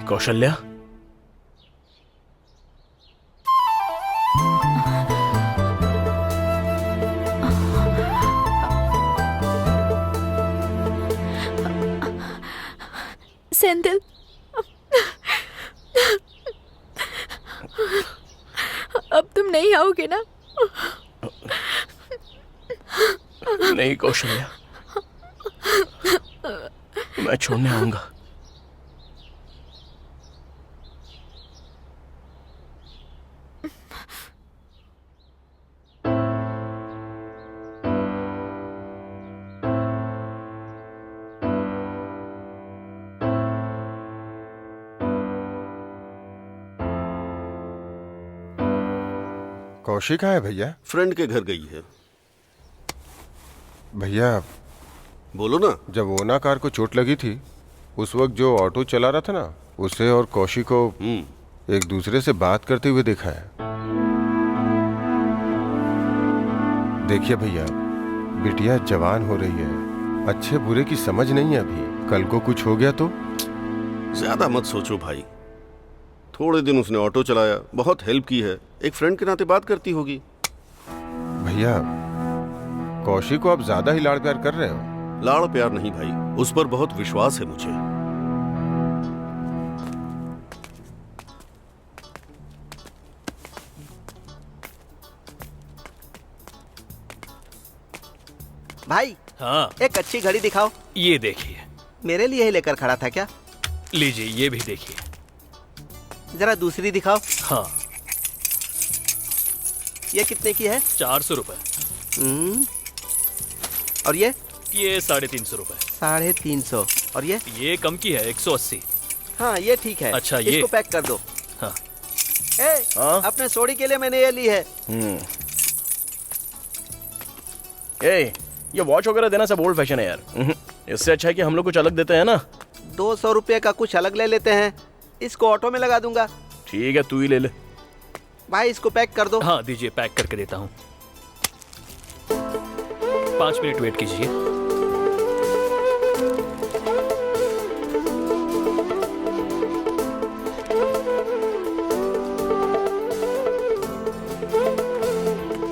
कौशल्या, सेंदिल, अब तुम नहीं आओगे ना? नहीं कौशल्या, मैं छोड़ने आऊंगा। कौशिक कहाँ है भैया? फ्रेंड के घर गई है। भैया बोलो ना। जब ओना कार को चोट लगी थी, उस वक्त जो ऑटो चला रहा था ना, उसे और कौशिक को एक दूसरे से बात करते हुए देखा है। देखिए भैया, बिटिया जवान हो रही है, अच्छे बुरे की समझ नहीं है अभी। कल को कुछ हो गया तो? ज्यादा मत सोचो भाई, थोड़े दिन उसने ऑटो चलाया, बहुत हेल्प की है, एक फ्रेंड के नाते बात करती होगी। भैया, कौशिक को आप ज्यादा ही लाड़ प्यार कर रहे हो। लाड़ प्यार नहीं भाई, उस पर बहुत विश्वास है मुझे। भाई, हाँ, एक अच्छी घड़ी दिखाओ। ये देखिए। मेरे लिए ही लेकर खड़ा था क्या? लीजिए, ये भी देखिए। जरा दूसरी दिखाओ। हाँ, ये कितने की है? 400 रुपए। और ये 350 रुपए। 350। और ये कम की है 180। हाँ ये ठीक है। अच्छा, ये इसको पैक कर दो। हाँ। अपने सोडी के लिए मैंने ये ली है। ये वॉच वगैरह देना सब ओल्ड फैशन है यार। इससे अच्छा है कि हम लोग कुछ अलग देते हैं ना। 200 रुपये का कुछ अलग ले लेते हैं। इसको ऑटो में लगा दूंगा। ठीक है, तू ही ले ले। भाई इसको पैक कर दो। हाँ दीजिए, पैक करके देता हूँ। 5 मिनट वेट कीजिए।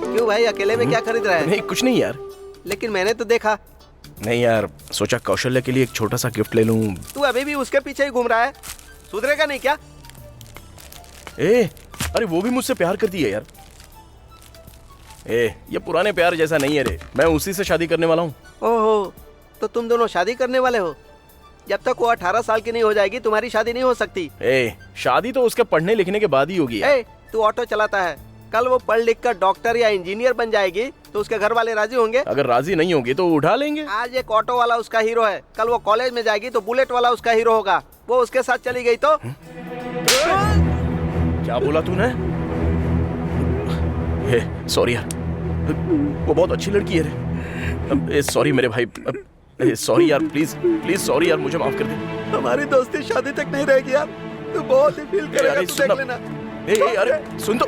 क्यों भाई, अकेले में क्या खरीद रहा है? नहीं कुछ नहीं यार। लेकिन मैंने तो देखा। नहीं यार, सोचा कौशल्या के लिए एक छोटा सा गिफ्ट ले लूं। तू अभी भी उसके पीछे ही घूम रहा है, सुधरेगा नहीं क्या? अरे वो भी मुझसे प्यार करती है यार। ये पुराने प्यार जैसा नहीं है रे, मैं उसी से शादी करने वाला हूँ। ओहो, तो तुम दोनों शादी करने वाले हो? जब तक वो 18 साल की नहीं हो जाएगी तुम्हारी शादी नहीं हो सकती। शादी तो उसके पढ़ने लिखने के बाद ही होगी यार। तू ऑटो चलाता है, कल वो पढ़ लिख कर डॉक्टर या इंजीनियर बन जाएगी तो उसके घर वाले राजी होंगे? अगर राजी नहीं होंगे तो उठा लेंगे। आज एक ऑटो वाला उसका हीरो है, कल वो कॉलेज में जाएगी तो बुलेट वाला उसका हीरो होगा। वो उसके साथ चली गई तो क्या बोला तूने? सॉरी यार, वो बहुत अच्छी लड़की है रे। सॉरी मेरे भाई, सॉरी यार, प्लीज प्लीज सॉरी यार, मुझे माफ कर दे। हमारी दोस्ती शादी तक नहीं रहेगी यार, तू बहुत ही फील करेगा, तू देख लेना। अरे सुन तो।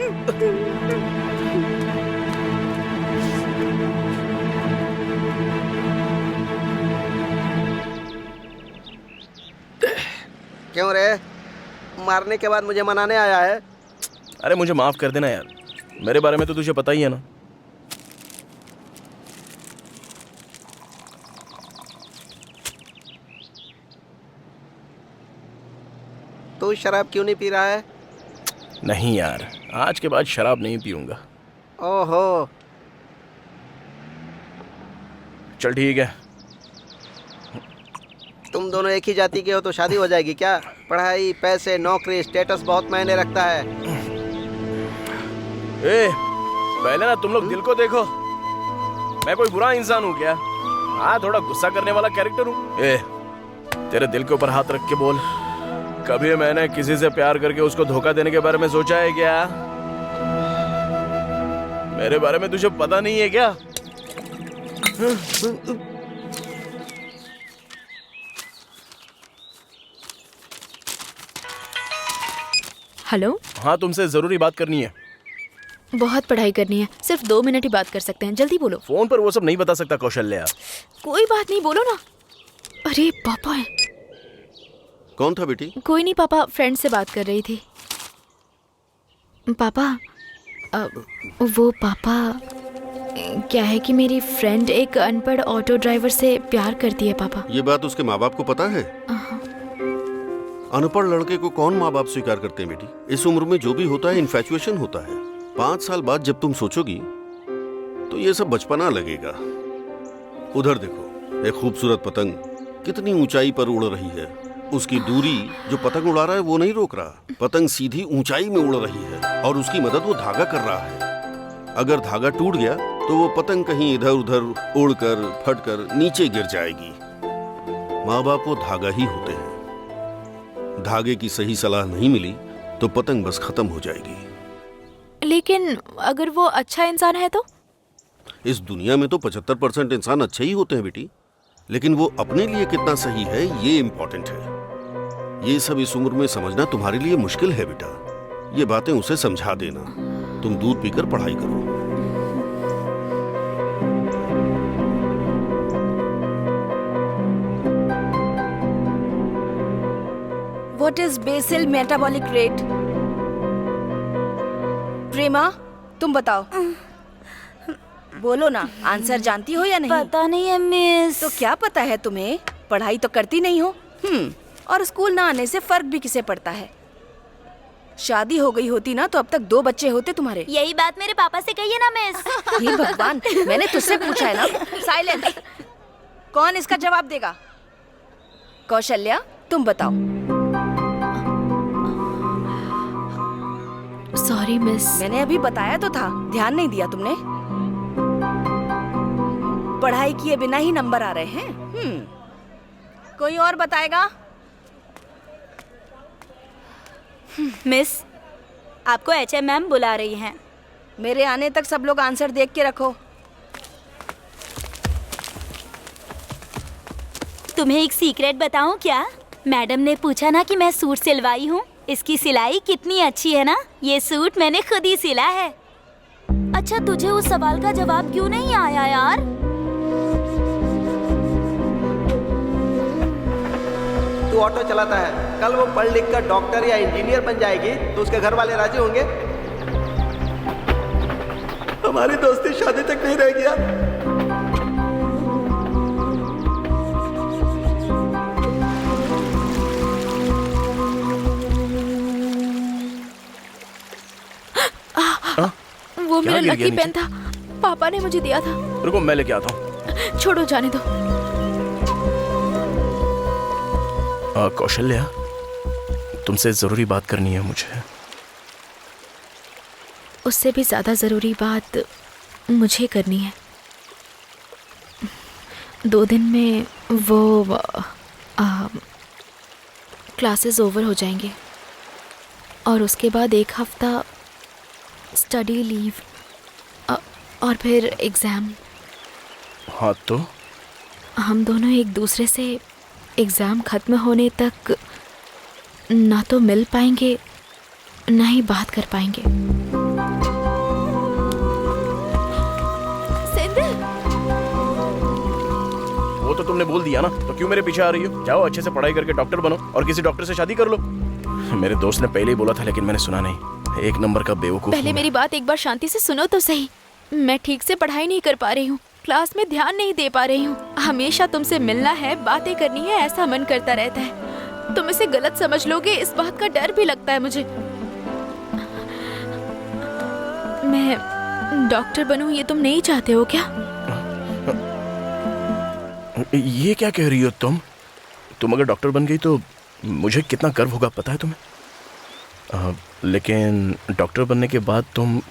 क्यों रे, मारने के बाद मुझे मनाने आया है? अरे मुझे माफ कर देना यार, मेरे बारे में तो तुझे पता ही है ना। तू शराब क्यों नहीं पी रहा है? नहीं यार, आज के बाद शराब नहीं पीऊंगा। ओहो, चल ठीक है। तुम दोनों एक ही जाति के हो तो शादी हो जाएगी क्या? पढ़ाई, पैसे, नौकरी, स्टेटस बहुत मायने रखता है। पहले ना तुम लोग दिल को देखो। मैं कोई बुरा इंसान हूँ क्या? हाँ, थोड़ा गुस्सा करने वाला कैरेक्टर हूँ। तेरे दिल के ऊपर हाथ रख के बोल, कभी मैंने किसी से प्यार करके उसको धोखा देने के बारे में सोचा है क्या? मेरे बारे में तुझे पता नहीं है क्या? हेलो। हाँ, तुमसे जरूरी बात करनी है। बहुत पढ़ाई करनी है, सिर्फ 2 मिनट ही बात कर सकते हैं, जल्दी बोलो। फोन पर वो सब नहीं बता सकता कौशल्या। कोई बात नहीं, बोलो ना। अरे पापा है। कौन था बेटी? कोई नहीं पापा, फ्रेंड से बात कर रही थी। पापा वो पापा, क्या है कि मेरी फ्रेंड एक अनपढ़ ऑटो ड्राइवर से प्यार करती है पापा। ये बात उसके माँ बाप को पता है? अनपढ़ लड़के को कौन माँ बाप स्वीकार करते हैं बेटी? इस उम्र में जो भी होता है इन्फैचुएशन होता है। 5 साल बाद जब तुम सोचोगी तो ये सब बचपना लगेगा। उधर देखो, एक खूबसूरत पतंग कितनी ऊंचाई पर उड़ रही है। उसकी दूरी जो पतंग उड़ा रहा है वो नहीं रोक रहा, पतंग सीधी ऊंचाई में उड़ रही है और उसकी मदद वो धागा कर रहा है। अगर धागा टूट गया तो वो पतंग कहीं इधर उधर उड़कर फटकर नीचे गिर जाएगी। माँ बाप वो धागा ही होते हैं। धागे की सही सलाह नहीं मिली तो पतंग बस खत्म हो जाएगी। लेकिन अगर वो अच्छा इंसान है तो? इस दुनिया में तो 75% इंसान अच्छे ही होते हैं बेटी, लेकिन वो अपने लिए कितना सही है ये इम्पोर्टेंट है। ये सब इस उम्र में समझना तुम्हारे लिए मुश्किल है बेटा। ये बातें उसे समझा देना। तुम दूध पीकर पढ़ाई करो। What is basal metabolic rate? प्रेमा, तुम बताओ। बोलो ना, आंसर जानती हो या नहीं? पता नहीं है मिस। तो क्या पता है तुम्हें? पढ़ाई तो करती नहीं हो। और स्कूल ना आने से फर्क भी किसे पड़ता है? शादी हो गई होती ना तो अब तक 2 बच्चे होते तुम्हारे। यही बात मेरे पापा से कहिए ना मिस। हे भगवान, मैंने तुझसे पूछा है ना। साइलेंट। कौन इसका जवाब देगा? कौशल्या, तुम बताओ। Sorry miss. मैंने अभी बताया तो था, ध्यान नहीं दिया तुमने। पढ़ाई किए बिना ही नंबर आ रहे हैं। कोई और बताएगा? मिस, आपको HM मैम बुला रही हैं। मेरे आने तक सब लोग आंसर देख के रखो। तुम्हें एक सीक्रेट बताऊं क्या? मैडम ने पूछा ना कि मैं सूट सिलवाई हूँ। इसकी सिलाई कितनी अच्छी है ना। ये सूट मैंने खुद ही सिला है। अच्छा, तुझे उस सवाल का जवाब क्यों नहीं आया यार? तू ऑटो चलाता है, कल वो पढ़ लिख कर डॉक्टर या इंजीनियर बन जाएगी तो उसके घर वाले राजी होंगे? हमारी दोस्ती शादी तक नहीं रहेगी यार। वो मेरा गिर गया लकी पेन था, पापा ने मुझे दिया था। रुको मैं लेके आता हूँ। छोड़ो, जाने दो। कौशल्या, तुमसे जरूरी बात करनी है मुझे। उससे भी ज्यादा जरूरी बात मुझे करनी है। 2 दिन में वो क्लासेस ओवर हो जाएंगे और उसके बाद 1 हफ्ता स्टडी लीव और फिर एग्ज़ाम। हाँ तो हम दोनों एक दूसरे से एग्ज़ाम ख़त्म होने तक ना तो मिल पाएंगे ना ही बात कर पाएंगे। सेंधिल, वो तो तुमने बोल दिया ना, तो क्यों मेरे पीछे आ रही हो? जाओ अच्छे से पढ़ाई करके डॉक्टर बनो और किसी डॉक्टर से शादी कर लो। मेरे दोस्त ने पहले ही बोला था लेकिन मैंने सुना नहीं। 1 नंबर का बेवकूफ। पहले मेरी बात एक बार शांति से सुनो तो सही। मैं ठीक से पढ़ाई नहीं कर पा रही हूँ, क्लास में ध्यान नहीं दे पा रही हूँ। हमेशा तुमसे मिलना है, बातें करनी है, ऐसा मन करता रहता है। तुम इसे गलत समझ लोगे, इस बात का डर भी लगता है मुझे। मैं डॉक्टर बनूं ये तुम नहीं चाहते हो क्या? ये क्या कह रही हो तुम? तुम अगर डॉक्टर बन गई तो मुझे कितना गर्व होगा पता है तुम्हें? लेकिन डॉक्टर बनने के बाद तुम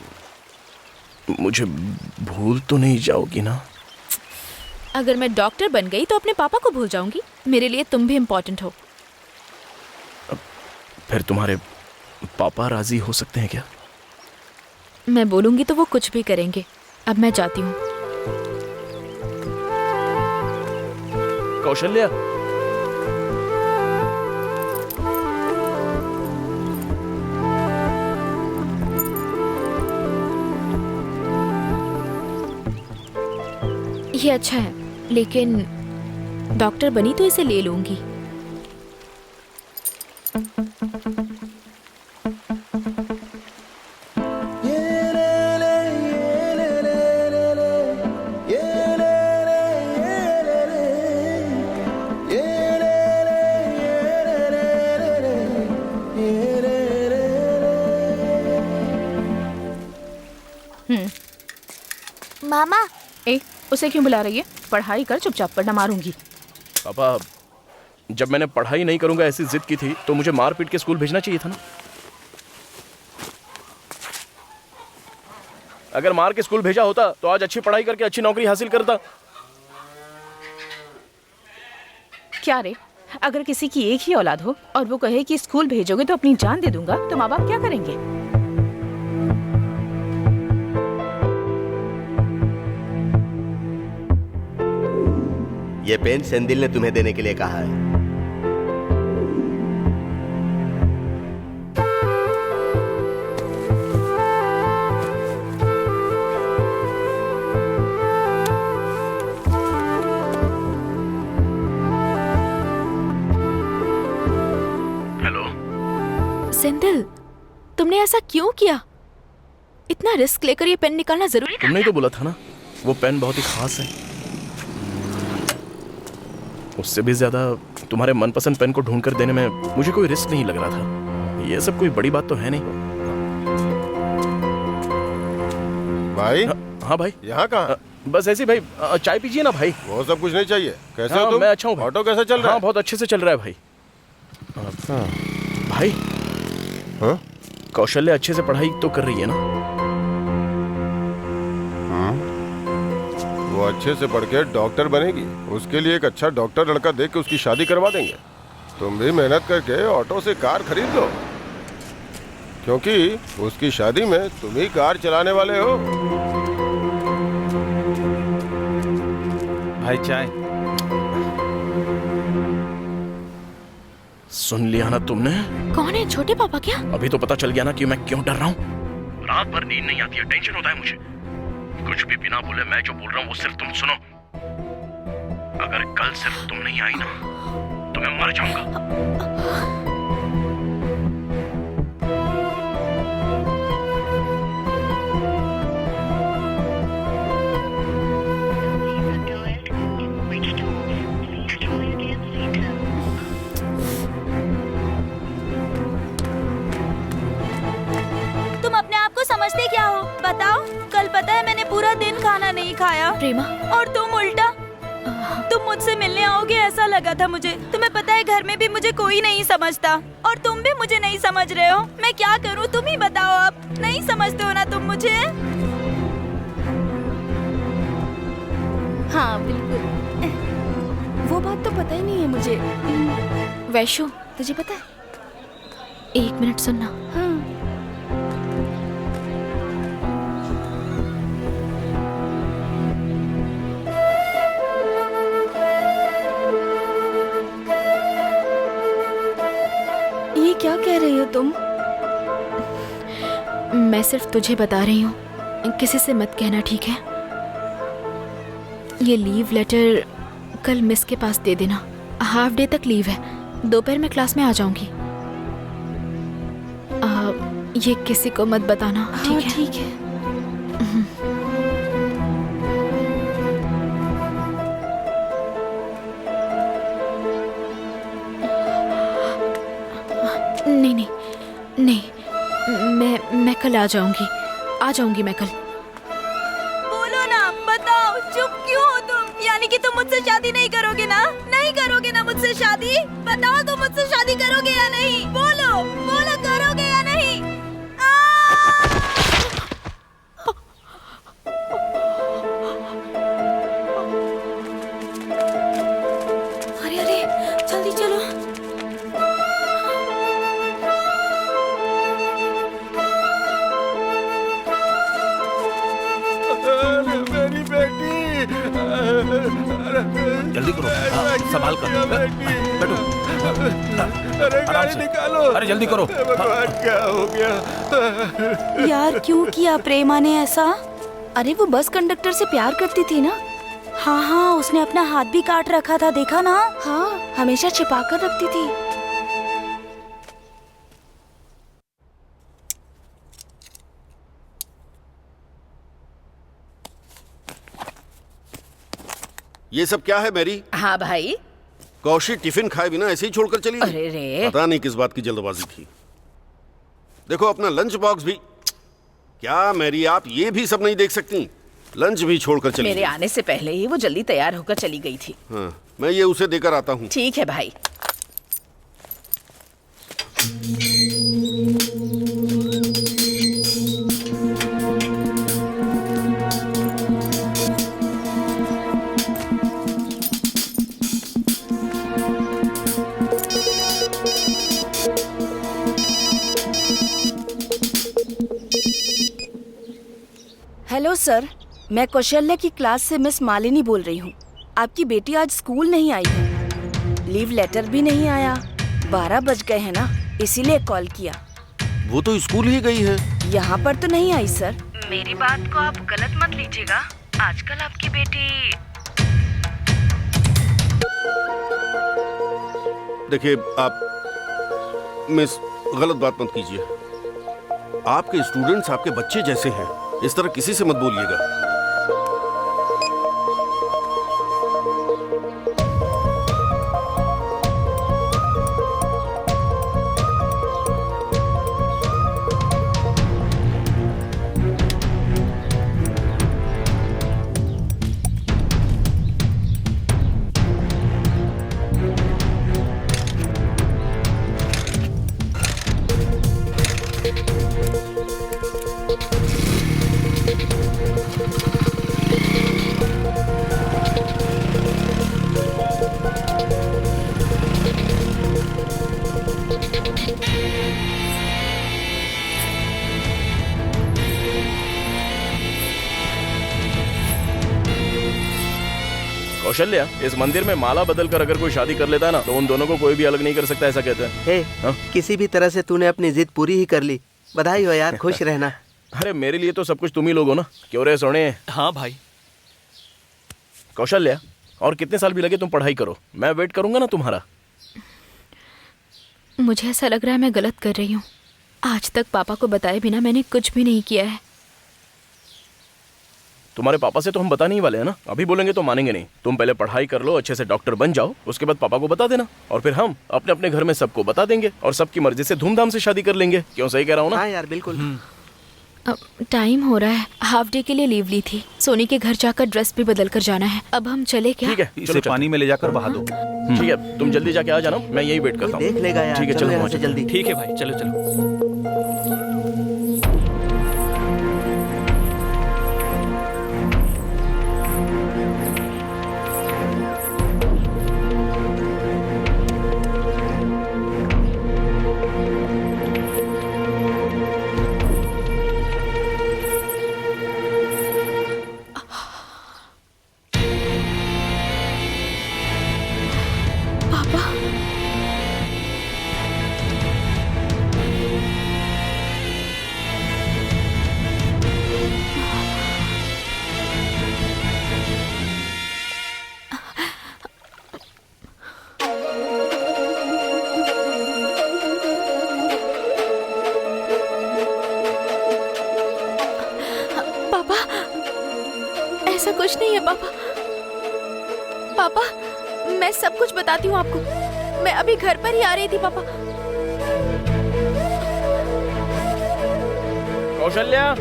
मुझे भूल तो नहीं जाओगी ना? अगर मैं डॉक्टर बन गई तो अपने पापा को भूल जाऊंगी। मेरे लिए तुम भी इम्पोर्टेंट हो। फिर तुम्हारे पापा राजी हो सकते हैं क्या? मैं बोलूंगी तो वो कुछ भी करेंगे। अब मैं जाती हूँ। कौशल्या, ये अच्छा है, लेकिन डॉक्टर बनी तो इसे ले लूंगी। मामा, ए, उसे क्यों बुला रही है? पढ़ाई कर चुपचाप, वरना मारूंगी। पापा, जब मैंने पढ़ाई नहीं करूंगा ऐसी जिद की थी तो मुझे मार पीट के स्कूल भेजना चाहिए था ना। अगर मार के स्कूल भेजा होता तो आज अच्छी पढ़ाई करके अच्छी नौकरी हासिल करता। क्या रे, अगर किसी की एक ही औलाद हो और वो कहे कि स्कूल भेजोगे तो अपनी जान दे दूंगा, तो माँ बाप क्या करेंगे? ये पेन सेंधिल ने तुम्हें देने के लिए कहा है। सेंधिल, तुमने ऐसा क्यों किया? इतना रिस्क लेकर ये पेन निकालना जरूरी था? तुमने ही तो बोला था ना, वो पेन बहुत ही खास है। उससे भी ज्यादा तुम्हारे मनपसंद पेन को ढूंढ कर देने में मुझे कोई रिस्क नहीं लग रहा था। ये सब कोई बड़ी बात तो है नहीं। भाई। हाँ भाई। यहाँ कहाँ? बस ऐसे भाई, चाय पीजिए ना भाई। वो सब कुछ नहीं चाहिए। कैसे हो तुम? मैं अच्छा हूँ। ऑटो कैसे चल रहा है? हाँ, बहुत अच्छे से चल रहा है भाई। भाई, हाँ? कौशल्या अच्छे से पढ़ाई तो कर रही है ना? वो अच्छे से पढ़ के डॉक्टर बनेगी। उसके लिए एक अच्छा डॉक्टर लड़का देख के उसकी शादी करवा देंगे। तुम भी मेहनत करके ऑटो से कार खरीद लो, क्योंकि उसकी शादी में तुम ही कार चलाने वाले हो। भाई चाय। सुन लिया ना तुमने? कौन है? छोटे पापा क्या? अभी तो पता चल गया ना कि मैं क्यों डर रहा हूँ। रात भर नींद नहीं आती है, टेंशन होता है मुझे। कुछ भी बिना बोले मैं जो बोल रहा हूँ वो सिर्फ तुम सुनो। अगर कल सिर्फ तुम नहीं आई ना तो मैं मर जाऊंगा। तुम अपने आप को समझते क्या हो? बताओ। कल पता है मैंने पूरा दिन खाना नहीं खाया। प्रेमा, और तुम उल्टा तुम मुझसे मिलने आओगे ऐसा लगा था मुझे। तुम्हें पता है घर में भी मुझे कोई नहीं समझता और तुम भी मुझे नहीं समझ रहे हो। मैं क्या करूं तुम ही बताओ। अब नहीं समझते हो ना तुम मुझे? हाँ बिल्कुल। वो बात तो पता ही नहीं है मुझे। वैशु, तुझे पता है? 1 मिनट सुनना। हाँ। ये क्या कह रही हो तुम? मैं सिर्फ तुझे बता रही हूँ, किसी से मत कहना, ठीक है? ये लीव लेटर कल मिस के पास दे देना। हाफ डे तक लीव है, दोपहर में क्लास में आ जाऊंगी। ये किसी को मत बताना, ठीक है? ठीक है। नहीं नहीं नहीं, मैं कल आ जाऊंगी मैं कल। बोलो ना, बताओ। चुप क्यों हो तुम? यानी कि तुम मुझसे शादी नहीं करोगे ना? नहीं करोगे ना मुझसे शादी? बताओ तुम मुझसे शादी करोगे या नहीं? बोलो बोलो, करोगे या नहीं? अरे अरे, जल्दी चलो। मेरी बेटी, जल्दी करो, संभाल कर। बैठो। अरे गाड़ी निकालो। अरे जल्दी करो। भगवान, क्या हो गया? यार क्यों किया प्रेमा ने ऐसा? अरे वो बस कंडक्टर से प्यार करती थी ना। हाँ हाँ, उसने अपना हाथ भी काट रखा था, देखा ना? हाँ, हमेशा छिपा कर रखती थी। ये सब क्या है मैरी? हाँ भाई। कौशिक टिफिन खाए बिना ऐसे ही छोड़कर चली गई। अरे रे। पता नहीं किस बात की जल्दबाजी थी। देखो अपना लंच बॉक्स भी। क्या मैरी, आप ये भी सब नहीं देख सकती? लंच भी छोड़कर चली मेरे गई। आने से पहले ही वो जल्दी तैयार होकर चली गई थी। हाँ, मैं ये उसे देकर आता हूँ। ठीक है भाई। हेलो सर, मैं कौशल्या की क्लास से मिस मालिनी बोल रही हूँ। आपकी बेटी आज स्कूल नहीं आई है, लीव लेटर भी नहीं आया। 12 बज गए हैं ना, इसीलिए कॉल किया। वो तो स्कूल ही गई है। यहाँ पर तो नहीं आई सर। मेरी बात को आप गलत मत लीजिएगा। आजकल आपकी बेटी। देखिए आप मिस, गलत बात मत कीजिए। आपके स्टूडेंट्स आपके बच्चे जैसे हैं, इस तरह किसी से मत बोलिएगा। कौशल्या, इस मंदिर में माला बदल कर अगर कोई शादी कर लेता है ना, तो उन दोनों को कोई भी अलग नहीं कर सकता, ऐसा कहते हैं। हे, हाँ? किसी भी तरह से तूने अपनी जिद पूरी ही कर ली। बधाई हो यार, खुश रहना। अरे मेरे लिए तो सब कुछ तुम ही लोग हो ना, क्यों रे सोने? हाँ भाई। कौशल्या, और कितने साल भी लगे तुम पढ़ाई करो, मैं वेट करूंगा ना तुम्हारा। मुझे ऐसा लग रहा है मैं गलत कर रही हूँ। आज तक पापा को बताए बिना मैंने कुछ भी नहीं किया है। तुम्हारे पापा से तो हम बता नहीं वाले हैं ना, अभी बोलेंगे तो मानेंगे नहीं। तुम पहले पढ़ाई कर लो, अच्छे से डॉक्टर बन जाओ, उसके बाद पापा को बता देना, और फिर हम अपने अपने घर में सबको बता देंगे और सबकी मर्जी से धूमधाम से शादी कर लेंगे। क्यों, सही कह रहा हूँ ना? हाँ यार, बिल्कुल। अब टाइम हो रहा है, हाफ डे के लिए लीव ली थी। सोनी के घर जाकर ड्रेस भी बदल कर जाना है। अब हम चले क्या? ठीक है, इसे पानी में ले जाकर बहा दो। ठीक है, तुम जल्दी जाके आ जाना, मैं यही वेट करता हूँ। देख लेगा यार। ठीक है, चलो चलो यहाँ से जल्दी। ठीक है भाई, चलो चलो। ऐसा कुछ नहीं है पापा। पापा, मैं सब कुछ बताती हूँ आपको। मैं अभी घर पर ही आ रही थी पापा। कौशल्या,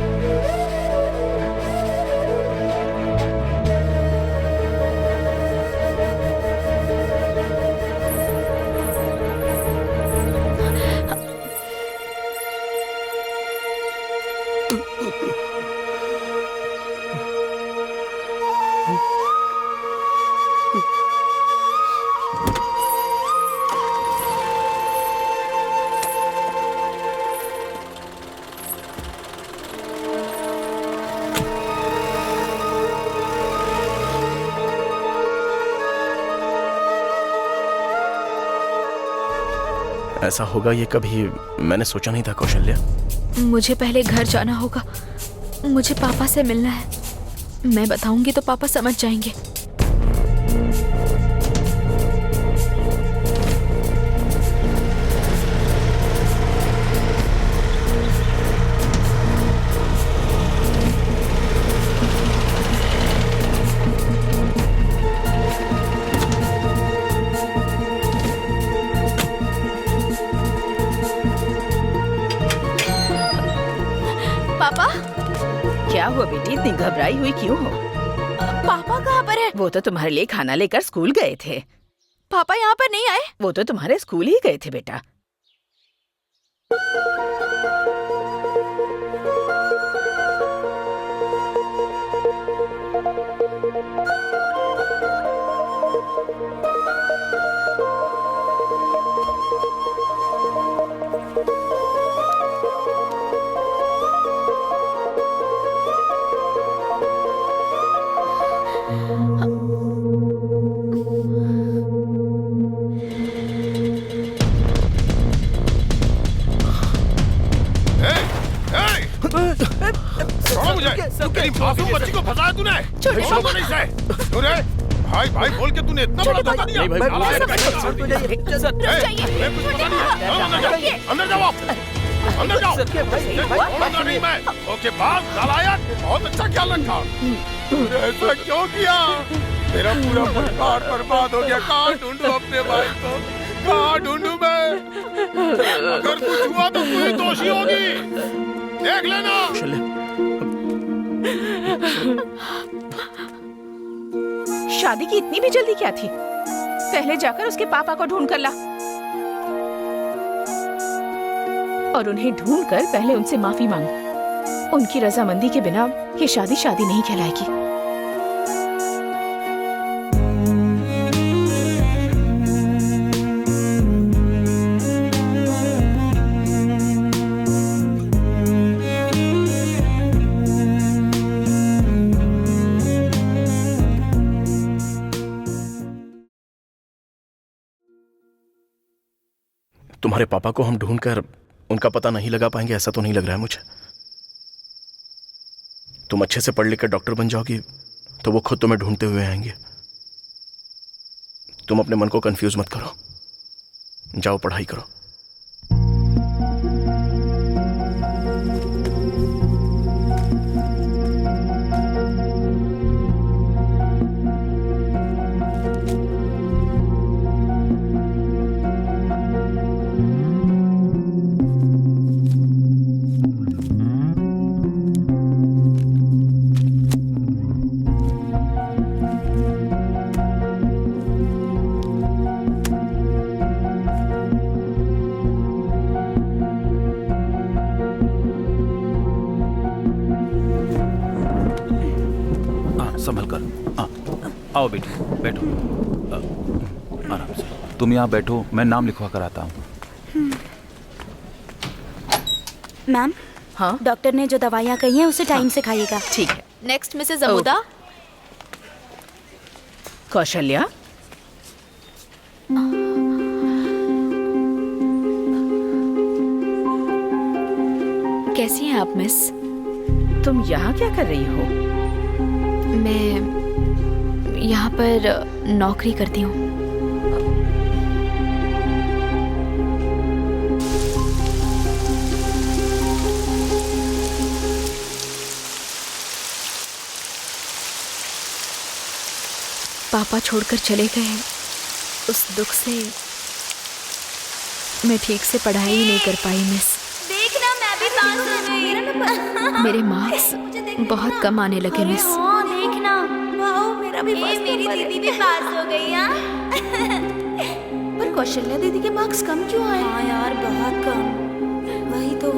ऐसा होगा ये कभी मैंने सोचा नहीं था कौशल्या। मुझे पहले घर जाना होगा, मुझे पापा से मिलना है। मैं बताऊंगी तो पापा समझ जाएंगे। पापा, क्या हुआ बेटी, इतनी घबराई हुई क्यों हो? पापा कहाँ पर है? वो तो तुम्हारे लिए खाना लेकर स्कूल गए थे। पापा यहाँ पर नहीं आए? वो तो तुम्हारे स्कूल ही गए थे बेटा। तेरी मासूम बच्ची को फंसाया तूने। तूने भाई भाई बोल के तूने इतना बड़ा धोखा दिया। अंदर जाओ, अंदर जाओ। नहीं मैं। ओके बात नालायक, बहुत अच्छा ख्याल रखा। तूने ऐसा क्यों किया? मेरा पूरा परिवार बर्बाद हो गया। कहाँ ढूंढूं अपने भाई को, कहाँ ढूंढूं मैं? अगर कुछ हुआ तो तू ही दोषी होगी, देख लेना। शादी की इतनी भी जल्दी क्या थी? पहले जाकर उसके पापा को ढूंढ कर ला और उन्हें ढूंढकर पहले उनसे माफी मांग। उनकी रजामंदी के बिना ये शादी शादी नहीं कहलाएगी। तुम्हारे पापा को हम ढूंढकर उनका पता नहीं लगा पाएंगे, ऐसा तो नहीं लग रहा है मुझे। तुम अच्छे से पढ़ लिख कर डॉक्टर बन जाओगी तो वो खुद तुम्हें ढूंढते हुए आएंगे। तुम अपने मन को कंफ्यूज मत करो, जाओ पढ़ाई करो। संभल कर। आओ बेटी, बैठो। आराम से। तुम यहाँ बैठो, मैं नाम लिखवा कर आता हूँ। मैम, हाँ डॉक्टर ने जो दवाइयाँ कही हैं उसे टाइम से खाइएगा। ठीक है। Next Mrs अमुदा। कौशल्या, कैसी हैं आप मिस? तुम यहाँ क्या कर रही हो? मैं यहाँ पर नौकरी करती हूँ। पापा छोड़कर चले गए, उस दुख से मैं ठीक से पढ़ाई ही नहीं कर पाई मिस। देखना मैं भी पास हो गई। मेरे मार्क्स बहुत कम आने लगे मिस। हाँ देखना, वाओ मेरा भी पास। मेरी दीदी भी पास हो गई। पर कौशल्या दीदी के मार्क्स कम क्यों आए? हाँ यार बहुत कम। वही तो।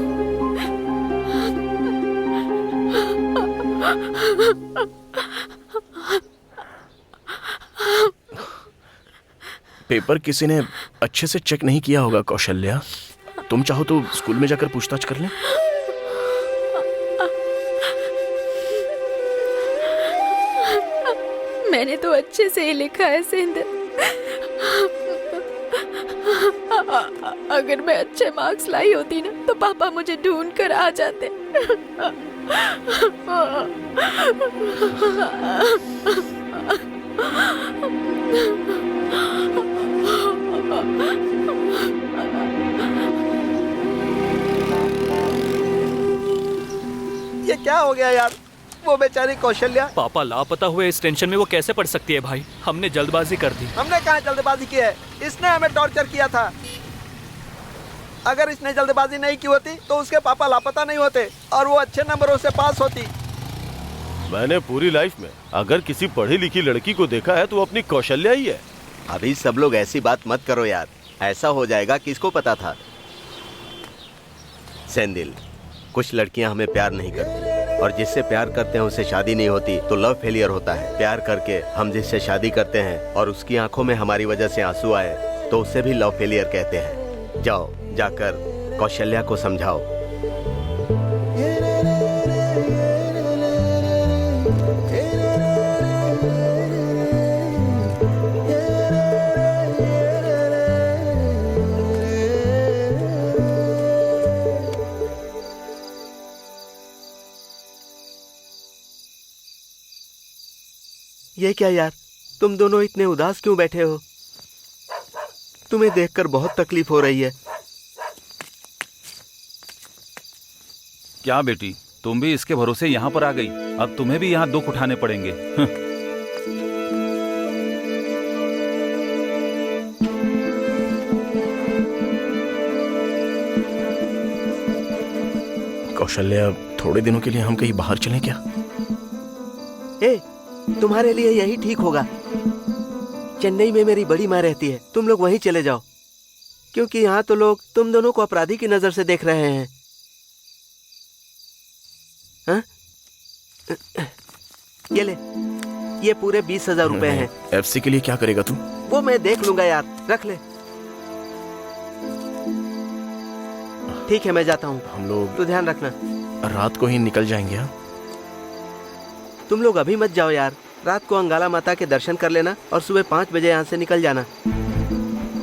पेपर किसी ने अच्छे से चेक नहीं किया होगा कौशल्या। तुम चाहो तो स्कूल में जाकर पूछताछ कर लें। मैंने तो अच्छे से ही लिखा है सिंध। अगर मैं अच्छे मार्क्स लाई होती ना तो पापा मुझे ढूंढ कर आ जाते। ये क्या हो गया यार? वो बेचारी कौशल्या। पापा लापता हुए इस टेंशन में वो कैसे पढ़ सकती है भाई? हमने जल्दबाजी कर दी। हमने कहाँ जल्दबाजी की है? इसने हमें टॉर्चर किया था। अगर इसने जल्दबाजी नहीं की होती तो उसके पापा लापता नहीं होते और वो अच्छे नंबरों से पास होती। मैंने पूरी लाइफ में अगर किसी पढ़ी लिखी लड़की को देखा है तो अपनी कौशल्या ही है। अभी सब लोग ऐसी बात मत करो यार, ऐसा हो जाएगा किसको पता था। सेंदिल, कुछ लड़कियां हमें प्यार नहीं करती और जिससे प्यार करते हैं उससे शादी नहीं होती तो लव फेलियर होता है। प्यार करके हम जिससे शादी करते हैं और उसकी आंखों में हमारी वजह से आंसू आए तो उसे भी लव फेलियर कहते हैं। जाओ जाकर कौशल्या को समझाओ। ये क्या यार, तुम दोनों इतने उदास क्यों बैठे हो? तुम्हें देखकर बहुत तकलीफ हो रही है। क्या बेटी, तुम भी इसके भरोसे यहाँ पर आ गई? अब तुम्हें भी यहाँ दुख उठाने पड़ेंगे। कौशल्या, थोड़े दिनों के लिए हम कहीं बाहर चलें क्या? तुम्हारे लिए यही ठीक होगा। चेन्नई में मेरी बड़ी माँ रहती है, तुम लोग वहीं चले जाओ, क्योंकि यहाँ तो लोग तुम दोनों को अपराधी की नजर से देख रहे हैं। हाँ? ये ले, ये पूरे 20,000 रुपए हैं। एफसी के लिए क्या करेगा तू? वो मैं देख लूंगा यार, रख ले। ठीक है मैं जाता हूँ। हम लोग तो ध्यान रखना। रात को ही निकल जाएंगे। हाँ, तुम लोग अभी मत जाओ यार, रात को अंगाला माता के दर्शन कर लेना और सुबह 5 बजे यहाँ से निकल जाना।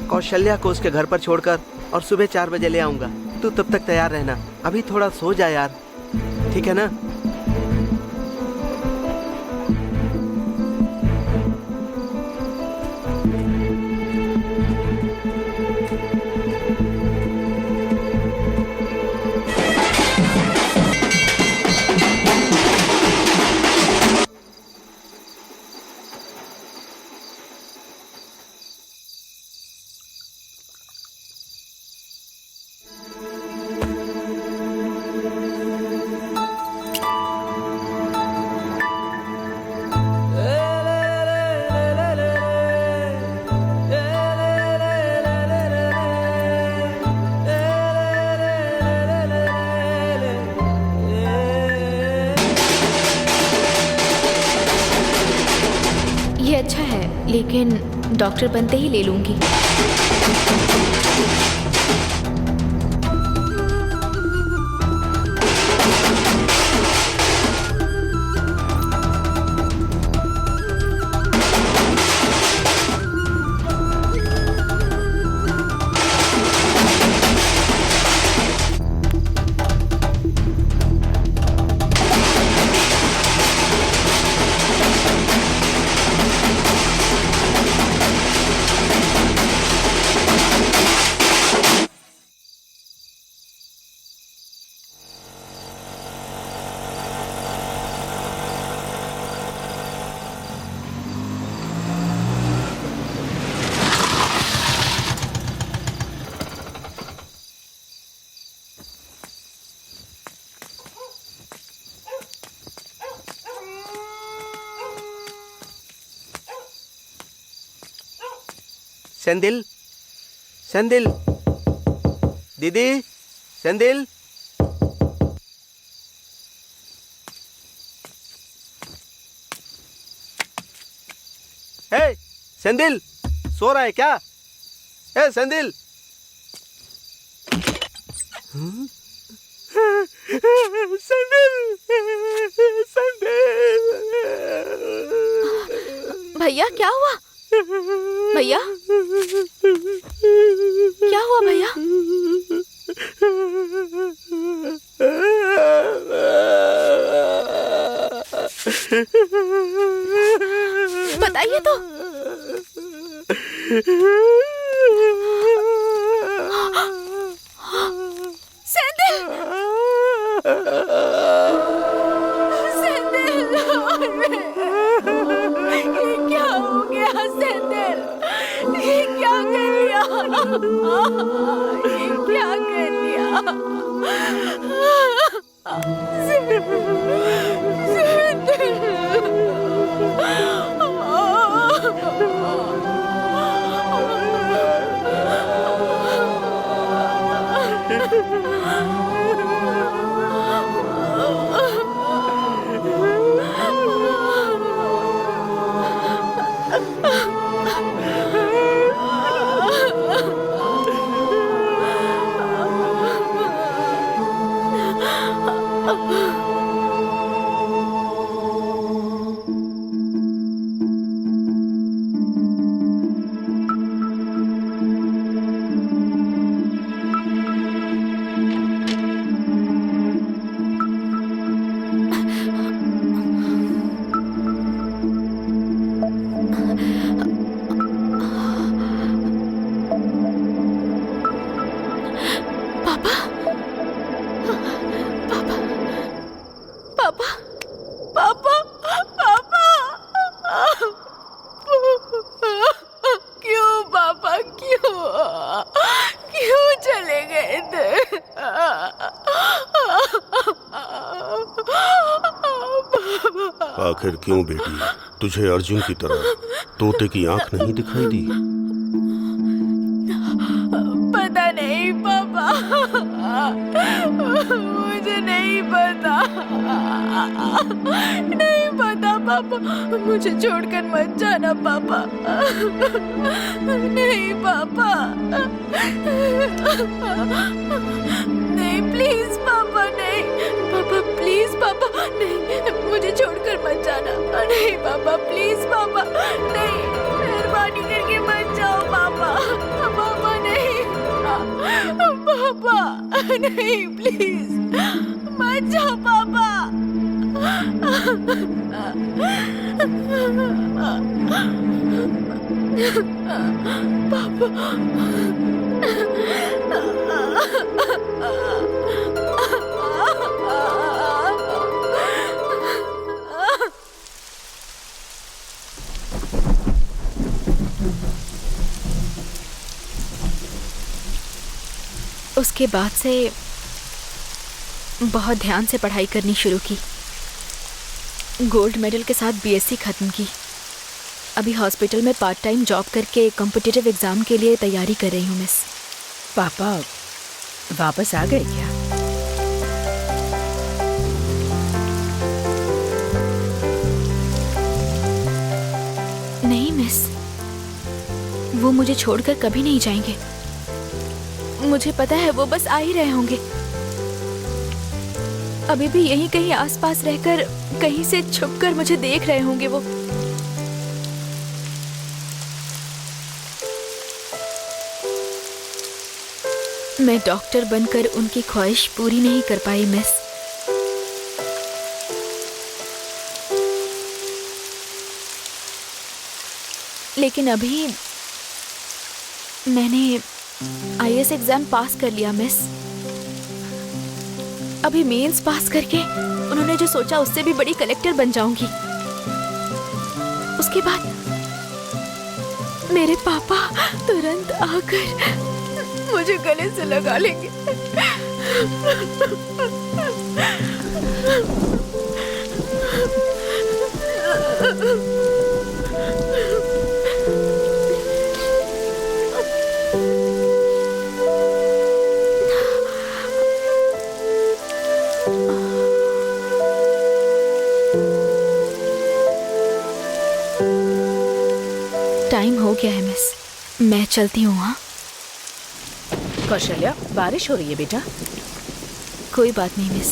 कौशल्या को उसके घर पर छोड़कर और सुबह 4 बजे ले आऊंगा। तू तब तक तैयार रहना, अभी थोड़ा सो जा यार, ठीक है ना? ये अच्छा है, लेकिन डॉक्टर बनते ही ले लूंगी। सेंदिल, सेंदिल, दीदी, सेंदिल। हे, सेंदिल, सो रहा है क्या? हे, सेंदिल। सेंदिल, सेंदिल। भैया क्या हुआ? भैया क्या हुआ भैया? बताइए तो। सेंदिल, सेंदिल, ये क्या हो गया सेंदिल? ये क्या कर लिया? ये क्या कर लिया? आखिर क्यों बेटी, तुझे अर्जुन की तरह तोते की आंख नहीं दिखाई दी? पता नहीं पापा, मुझे नहीं पता, नहीं पता पापा, मुझे छोड़कर मत जाना पापा, नहीं पापा, नहीं प्लीज पापा, नहीं पापा, प्लीज पापा, नहीं मुझे छोड़कर मत जाना, नहीं पापा, प्लीज पापा, नहीं, मेहरबानी करके मत जाओ पापा, पापा नहीं। नहीं, प्लीज मत जाओ पापा। उसके बाद से बहुत ध्यान से पढ़ाई करनी शुरू की। गोल्ड मेडल के साथ बीएससी खत्म की। अभी हॉस्पिटल में पार्ट टाइम जॉब करके कॉम्पिटिटिव एग्जाम के लिए तैयारी कर रही हूँ मिस। पापा वापस आ गए क्या? नहीं मिस, वो मुझे छोड़कर कभी नहीं जाएंगे। मुझे पता है वो बस आ ही रहे होंगे। अभी भी यहीं कहीं आसपास रहकर कहीं से छुपकर मुझे देख रहे होंगे वो। मैं डॉक्टर बनकर उनकी ख्वाहिश पूरी नहीं कर पाई मिस। लेकिन अभी मैंने आईएएस एग्जाम पास कर लिया मिस। अभी मेंस पास करके उन्होंने जो सोचा उससे भी बड़ी कलेक्टर बन जाऊंगी। उसके बाद मेरे पापा तुरंत आकर मुझे गले से लगा लेंगे। टाइम हो गया है मिस, मैं चलती हूँ। हाँ कौशल्या, बारिश हो रही है बेटा। कोई बात नहीं मिस।